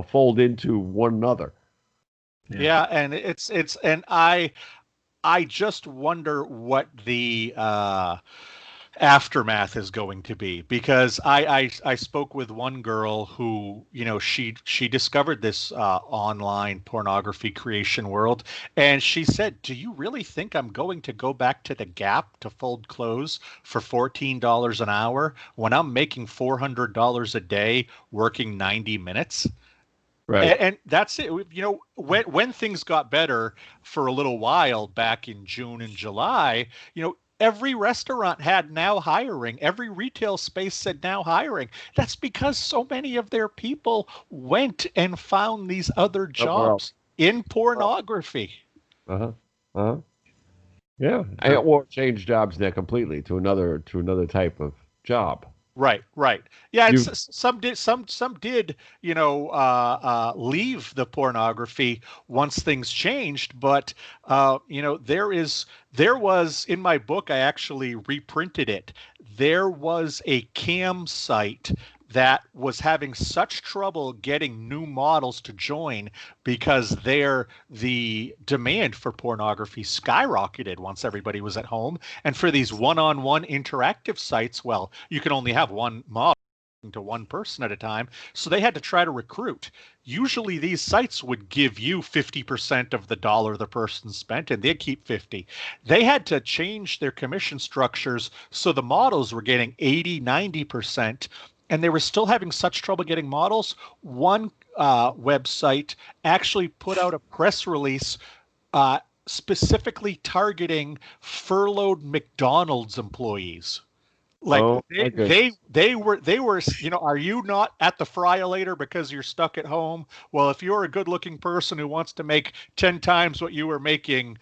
fold into one another. Yeah, and and I just wonder what the aftermath is going to be, because I spoke with one girl who, she discovered this online pornography creation world, and she said, do you really think I'm going to go back to the Gap to fold clothes for $14 an hour when I'm making $400 a day working 90 minutes? Right. And that's it. When things got better for a little while back in June and July, every restaurant had now hiring. Every retail space said now hiring. That's because so many of their people went and found these other jobs in pornography. Uh-huh. Uh-huh. Yeah. Or change jobs now completely to another type of job. Right. Yeah, some did, leave the pornography once things changed, but there was, in my book, I actually reprinted it. There was a cam site that was having such trouble getting new models to join because the demand for pornography skyrocketed once everybody was at home. And for these one-on-one interactive sites, well, you can only have one model to one person at a time. So they had to try to recruit. Usually these sites would give you 50% of the dollar the person spent, and they'd keep 50. They had to change their commission structures so the models were getting 80, 90%, and they were still having such trouble getting models. One website actually put out a press release specifically targeting furloughed McDonald's employees. Like, they were, are you not at the fry-o-lator because you're stuck at home? Well, if you're a good-looking person who wants to make 10 times what you were making,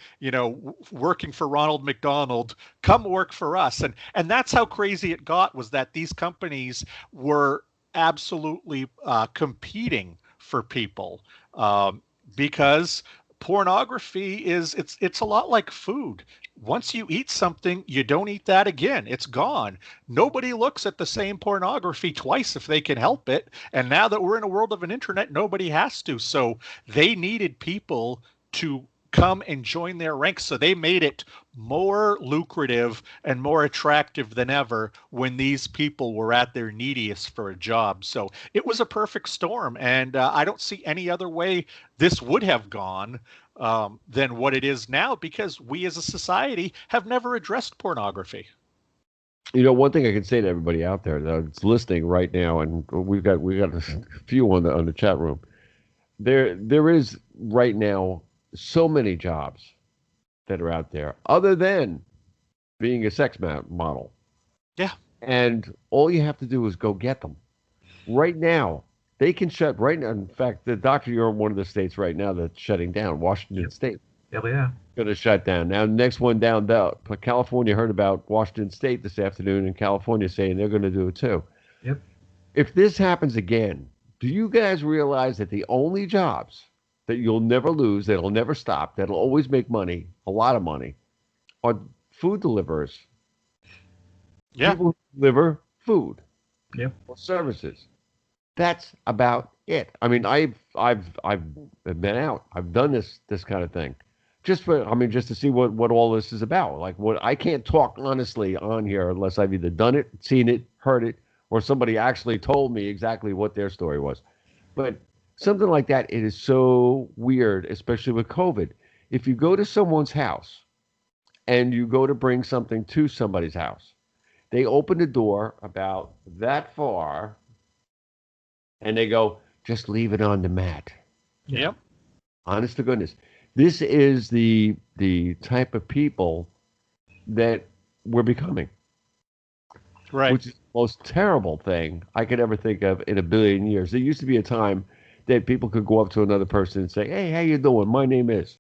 working for Ronald McDonald, come work for us. And that's how crazy it got, was that these companies were absolutely competing for people, because pornography it's a lot like food. Once you eat something, you don't eat that again. It's gone. Nobody looks at the same pornography twice if they can help it. And now that we're in a world of an internet, nobody has to. So they needed people to come and join their ranks. So they made it more lucrative and more attractive than ever when these people were at their neediest for a job. So it was a perfect storm. And I don't see any other way this would have gone than what it is now, because we as a society have never addressed pornography. One thing I can say to everybody out there that's listening right now, and we've got a few on the chat room. There is right now so many jobs that are out there other than being a sex model. Yeah. And all you have to do is go get them. Right now, they can shut right now. In fact, you're in one of the states right now that's shutting down, Washington State. Yeah. Going to shut down. Now, next one down, California heard about Washington State this afternoon, and California saying they're going to do it too. Yep. If this happens again, do you guys realize that the only jobs that you'll never lose, that'll never stop, that'll always make money, a lot of money, are food deliverers? Yeah. People who deliver food. Yep. Or services. That's about it. I mean, I've been out. I've done this kind of thing, just to see what all this is about. Like, what I can't talk honestly on here unless I've either done it, seen it, heard it, or somebody actually told me exactly what their story was. But something like that, it is so weird, especially with COVID. If you go to someone's house and you go to bring something to somebody's house, they open the door about that far and they go, just leave it on the mat. Yep. Honest to goodness. This is the type of people that we're becoming. Right. Which is the most terrible thing I could ever think of in a billion years. There used to be a time that people could go up to another person and say, hey, how you doing? My name is.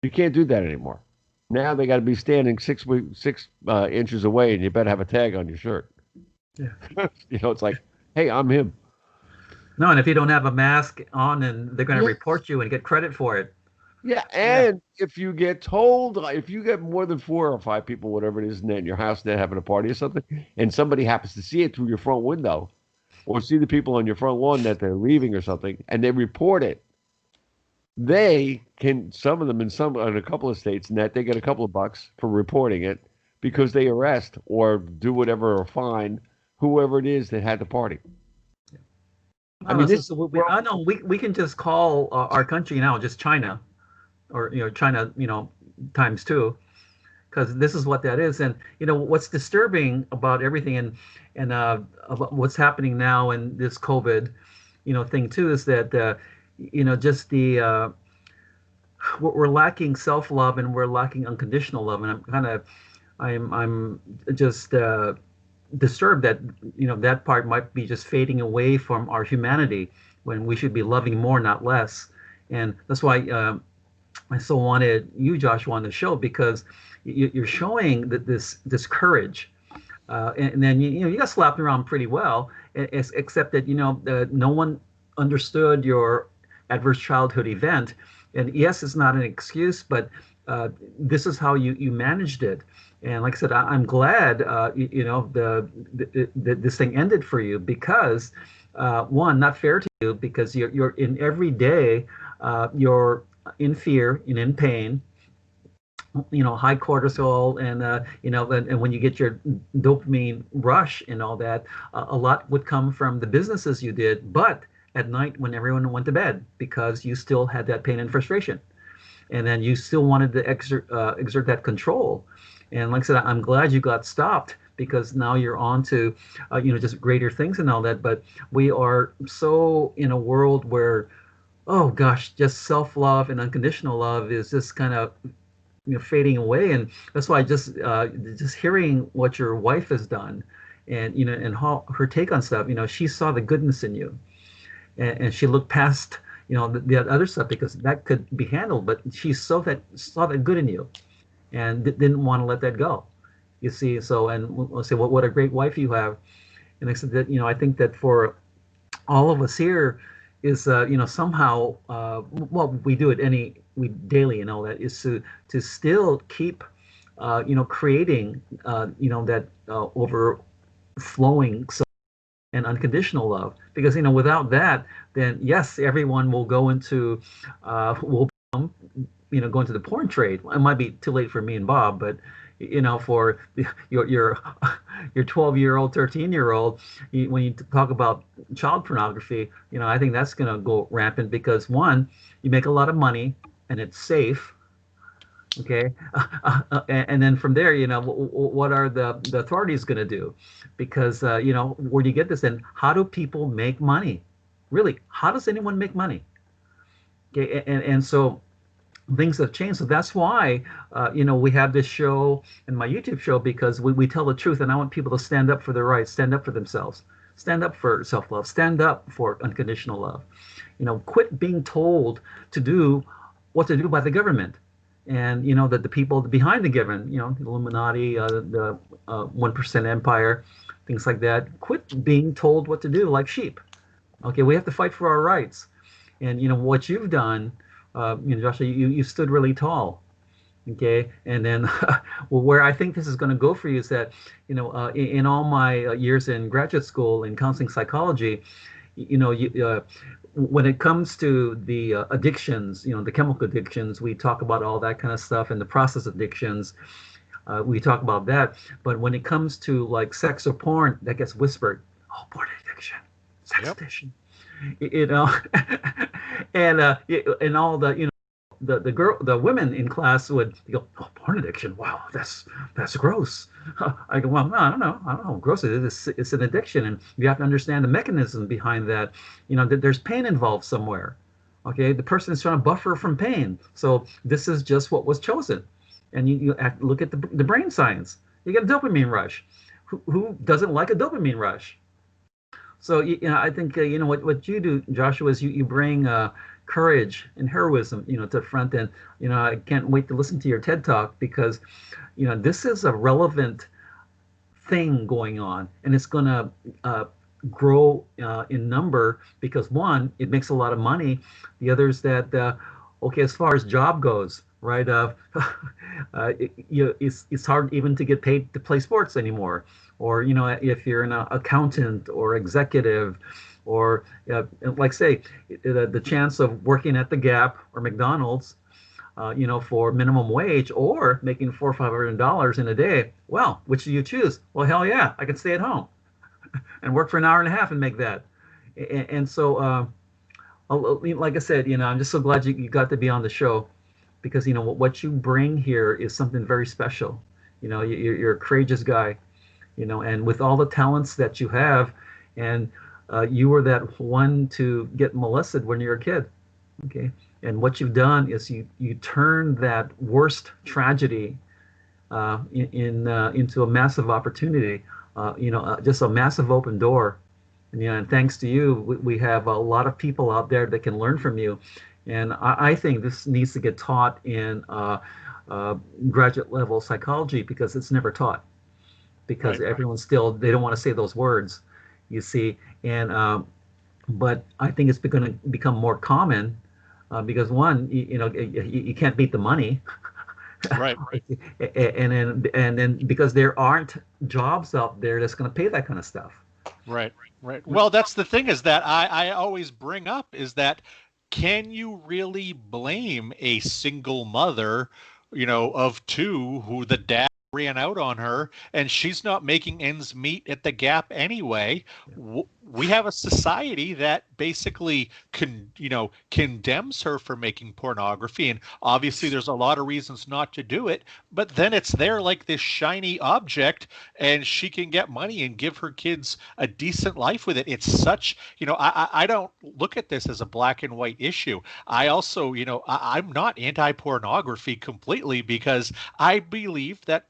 You can't do that anymore. Now they got to be standing 6 inches away, and you better have a tag on your shirt. Yeah. It's like, hey, I'm him. No, and if you don't have a mask on, and they're going to Yeah. report you and get credit for it. Yeah, Yeah. and if you get told, like, if you get more than 4 or 5 people, whatever it is, in your house, and they're having a party or something, and somebody happens to see it through your front window, or see the people on your front lawn that they're leaving or something, and they report it, they can, some of them in a couple of states, and that they get a couple of bucks for reporting it because they arrest or do whatever or fine whoever it is that had the party. I I don't know. mean, So, this so I know we can just call our country now just China, or China, times two, because this is what that is. And what's disturbing about everything, and about what's happening now in this COVID, thing too, is that just the we're lacking self-love, and we're lacking unconditional love. And I'm just disturbed that that part might be just fading away from our humanity, when we should be loving more, not less. And that's why I so wanted you, Joshua, on the show, because you're showing that this courage, and then you got slapped around pretty well, except that no one understood your adverse childhood event. And yes, it's not an excuse, but this is how you managed it. And like I said, I'm glad this thing ended for you, because one, not fair to you, because you're in every day, you're in fear and in pain, high cortisol, and and when you get your dopamine rush and all that, a lot would come from the businesses you did, but at night when everyone went to bed, because you still had that pain and frustration, and then you still wanted to exert that control. And like I said, I'm glad you got stopped, because now you're on to just greater things and all that. But we are so in a world where, oh gosh, just self-love and unconditional love is just kind of fading away. And that's why just hearing what your wife has done, and and how her take on stuff, she saw the goodness in you, and she looked past the other stuff, because that could be handled, but she saw that good in you, and didn't want to let that go. You see, so, and we'll say, what a great wife you have. And I said that I think that for all of us here is somehow, well, we do it we daily and all that, is to still keep creating that overflowing and unconditional love, because without that, then yes, everyone will go into will become, go into the porn trade. It might be too late for me and Bob, but for your 12-year-old, 13-year-old, when you talk about child pornography, I think that's going to go rampant, because one, you make a lot of money and it's safe. Okay, and then from there, what are the authorities going to do? Because where do you get this? And how do people make money? Really, how does anyone make money? Okay, and so things have changed. So that's why we have this show and my YouTube show, because we tell the truth, and I want people to stand up for their rights, stand up for themselves, stand up for self-love, stand up for unconditional love. Quit being told to do what to do by the government, and that the people behind the government, the Illuminati, the 1% empire, things like that. Quit being told what to do like sheep. Okay, we have to fight for our rights. And what you've done, Joshua, you stood really tall. Okay, and then well, where I think this is going to go for you is that in all my years in graduate school in counseling psychology, when it comes to the addictions, the chemical addictions, we talk about all that kind of stuff, and the process addictions, we talk about that. But when it comes to like sex or porn, that gets whispered. Oh, porn addiction, sex addiction, and all the the women in class would go, oh, porn addiction, wow, that's gross. I go, well, no, I don't know, gross it is. It's an addiction, and you have to understand the mechanism behind that. That there's pain involved somewhere. Okay, the person is trying to buffer from pain, so this is just what was chosen. And you look at the brain science. You get a dopamine rush. Who doesn't like a dopamine rush? So I think what you do, Joshua, is you bring courage and heroism, to the front end. I can't wait to listen to your TED talk, because this is a relevant thing going on, and it's going to grow in number because one, it makes a lot of money. The other is that okay, as far as job goes, right? It's hard even to get paid to play sports anymore, or if you're an accountant or executive, or like say the chance of working at the Gap or McDonald's, for minimum wage or making $400 or $500 in a day. Well, which do you choose? Well, hell yeah, I can stay at home and work for an hour and a half and make that. And so, like I said, I'm just so glad you got to be on the show because what you bring here is something very special. You're a courageous guy, and with all the talents that you have, and you were that one to get molested when you were a kid. Okay, and what you've done is you turned that worst tragedy into a massive opportunity. Just a massive open door. And thanks to you, we have a lot of people out there that can learn from you. And I think this needs to get taught in graduate level psychology because it's never taught. Because everyone's still, they don't want to say those words, you see. And but I think it's going to become more common because one, you can't beat the money. Right. and then because there aren't jobs out there that's going to pay that kind of stuff. Right. Well, that's the thing is that I always bring up is that can you really blame a single mother, of two who the dad ran out on her and she's not making ends meet at the Gap anyway? We have a society that basically condemns her for making pornography, and obviously there's a lot of reasons not to do it, but then it's there like this shiny object and she can get money and give her kids a decent life with it. It's such, I don't look at this as a black and white issue. I also, I'm not anti-pornography completely because I believe that,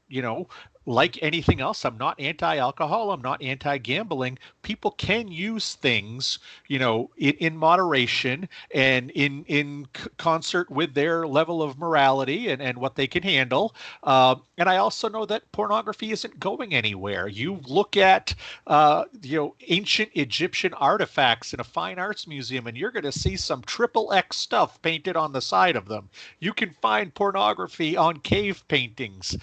like anything else, I'm not anti-alcohol. I'm not anti-gambling. People can use things, in moderation and in concert with their level of morality and what they can handle. And I also know that pornography isn't going anywhere. You look at, ancient Egyptian artifacts in a fine arts museum, and you're going to see some triple X stuff painted on the side of them. You can find pornography on cave paintings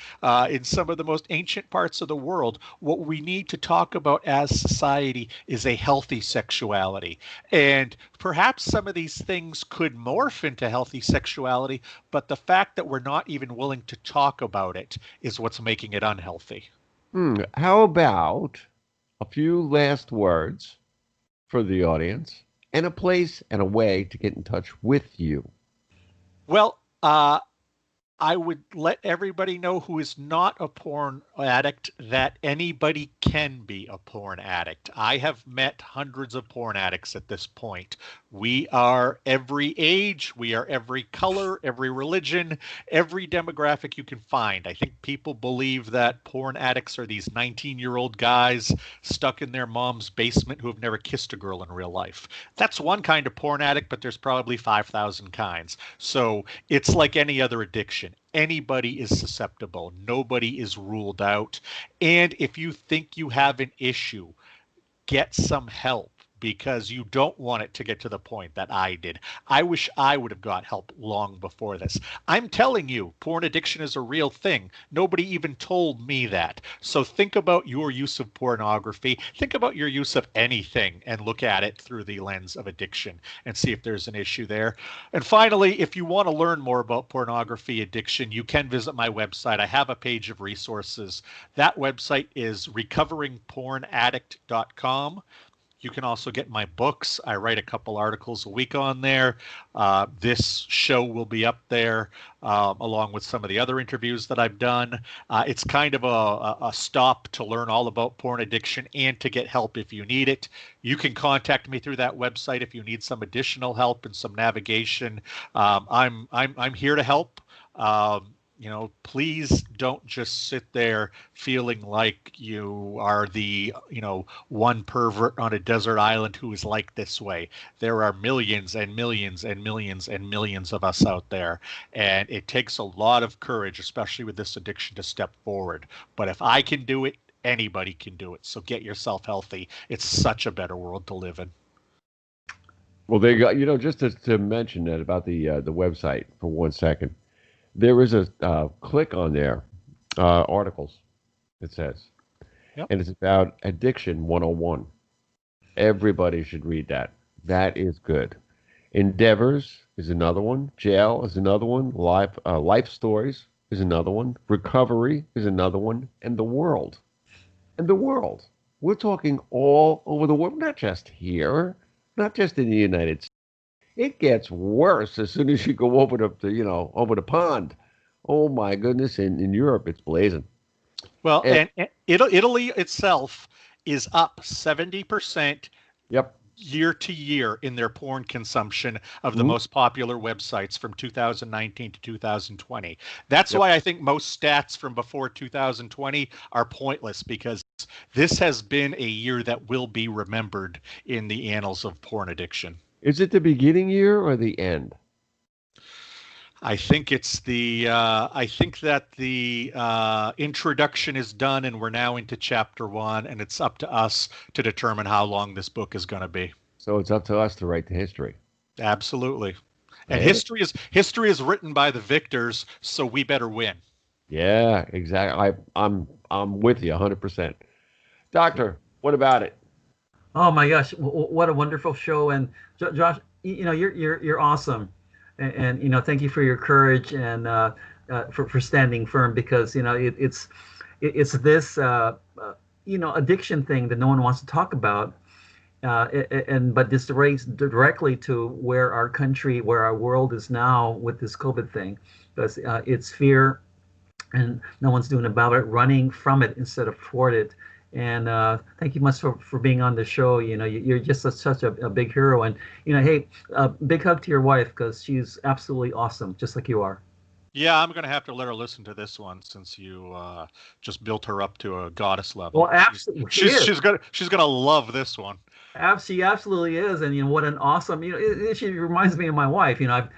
in some of the most ancient parts of the world. What we need to talk about as society is a healthy sexuality. And perhaps some of these things could morph into healthy sexuality, but the fact that we're not even willing to talk about it is what's making it unhealthy. How about a few last words for the audience and a place and a way to get in touch with you? Well, I would let everybody know who is not a porn addict that anybody can be a porn addict. I have met hundreds of porn addicts at this point. We are every age, we are every color, every religion, every demographic you can find. I think people believe that porn addicts are these 19-year-old guys stuck in their mom's basement who have never kissed a girl in real life. That's one kind of porn addict, but there's probably 5,000 kinds. So it's like any other addiction. Anybody is susceptible. Nobody is ruled out. And if you think you have an issue, get some help because you don't want it to get to the point that I did. I wish I would have got help long before this. I'm telling you, porn addiction is a real thing. Nobody even told me that. So think about your use of pornography. Think about your use of anything and look at it through the lens of addiction and see if there's an issue there. And finally, if you want to learn more about pornography addiction, you can visit my website. I have a page of resources. That website is recoveringpornaddict.com. You can also get my books. I write a couple articles a week on there. This show will be up there along with some of the other interviews that I've done. It's kind of a stop to learn all about porn addiction and to get help if you need it. You can contact me through that website if you need some additional help and some navigation. I'm here to help. Please don't just sit there feeling like you are the, one pervert on a desert island who is like this way. There are millions and millions and millions and millions of us out there. And it takes a lot of courage, especially with this addiction, to step forward. But if I can do it, Anybody can do it. So get yourself healthy. It's such a better world to live in. Well, there you go. Just to mention that about the website for 1 second, there is a click on there, articles, it says. Yep. And it's about Addiction 101. Everybody should read that. That is good. Endeavors is another one. Jail is another one. Life Stories is another one. Recovery is another one. And The World. And The World. We're talking all over the world, not just here, not just in the United States. It gets worse as soon as you go over over the pond. Oh my goodness! In Europe, it's blazing. Well, and Italy itself is up 70%. Yep. Year to year in their porn consumption of the most popular websites from 2019 to 2020. That's why I think most stats from before 2020 are pointless, because this has been a year that will be remembered in the annals of porn addiction. Is it the beginning year or the end? I think it's I think that the introduction is done, and we're now into chapter 1, and it's up to us to determine how long this book is going to be. So it's up to us to write the history. Absolutely. And history is written by the victors, so we better win. Yeah, exactly. I'm with you 100%. Doctor, what about it? Oh my gosh, what a wonderful show! And Josh, you're awesome. And thank you for your courage and for standing firm, because it's this addiction thing that no one wants to talk about, but this relates directly to where our country, where our world is now with this COVID thing, because it's fear, and no one's doing about it, running from it instead of toward it. And thank you much for being on the show. You're just such a big hero. And hey, big hug to your wife, because she's absolutely awesome, just like you are. Yeah, I'm going to have to let her listen to this one, since you just built her up to a goddess level. Well, absolutely, she's gonna love this one. She absolutely is. And what an awesome, she reminds me of my wife. I've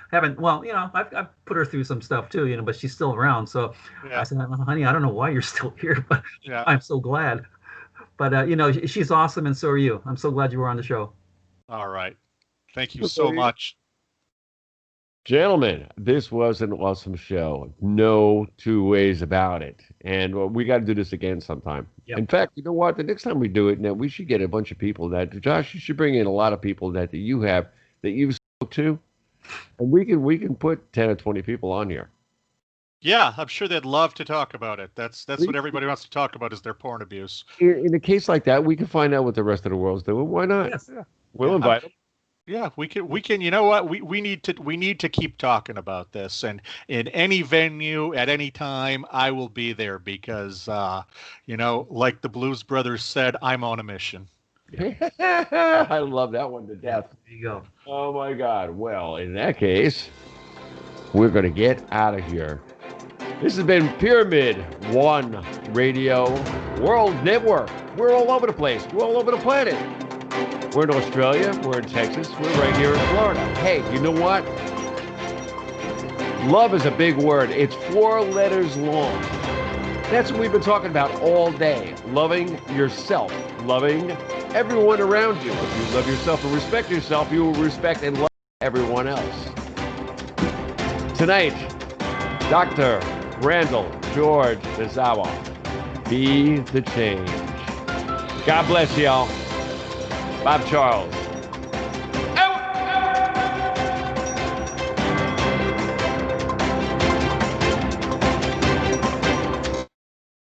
put her through some stuff too, but she's still around. So I said, honey, I don't know why you're still here, but I'm so glad. But she's awesome, and so are you. I'm so glad you were on the show. All right, thank you so much. Gentlemen, this was an awesome show. No two ways about it. And we got to do this again sometime. Yep. In fact, you know what? The next time we do it, now we should get a bunch of people Josh, you should bring in a lot of people that you have, that you've spoke to. And we can put 10 or 20 people on here. Yeah, I'm sure they'd love to talk about it. That's what everybody wants to talk about, is their porn abuse. In a case like that, we can find out what the rest of the world's doing. Why not? Yes. We'll invite them. Yeah, we can. You know what? We need to keep talking about this, and in any venue at any time, I will be there, because like the Blues Brothers said, I'm on a mission. I love that one to death. There you go. Oh my God. Well, in that case, we're going to get out of here. This has been Pyramid One Radio World Network. We're all over the place. We're all over the planet. We're in Australia. We're in Texas. We're right here in Florida. Hey, you know what? Love is a big word. It's 4 letters long. That's what we've been talking about all day. Loving yourself. Loving everyone around you. If you love yourself and respect yourself, you will respect and love everyone else. Tonight, Dr. Randall George Nozawa. Be the change. God bless y'all. Bob Charles.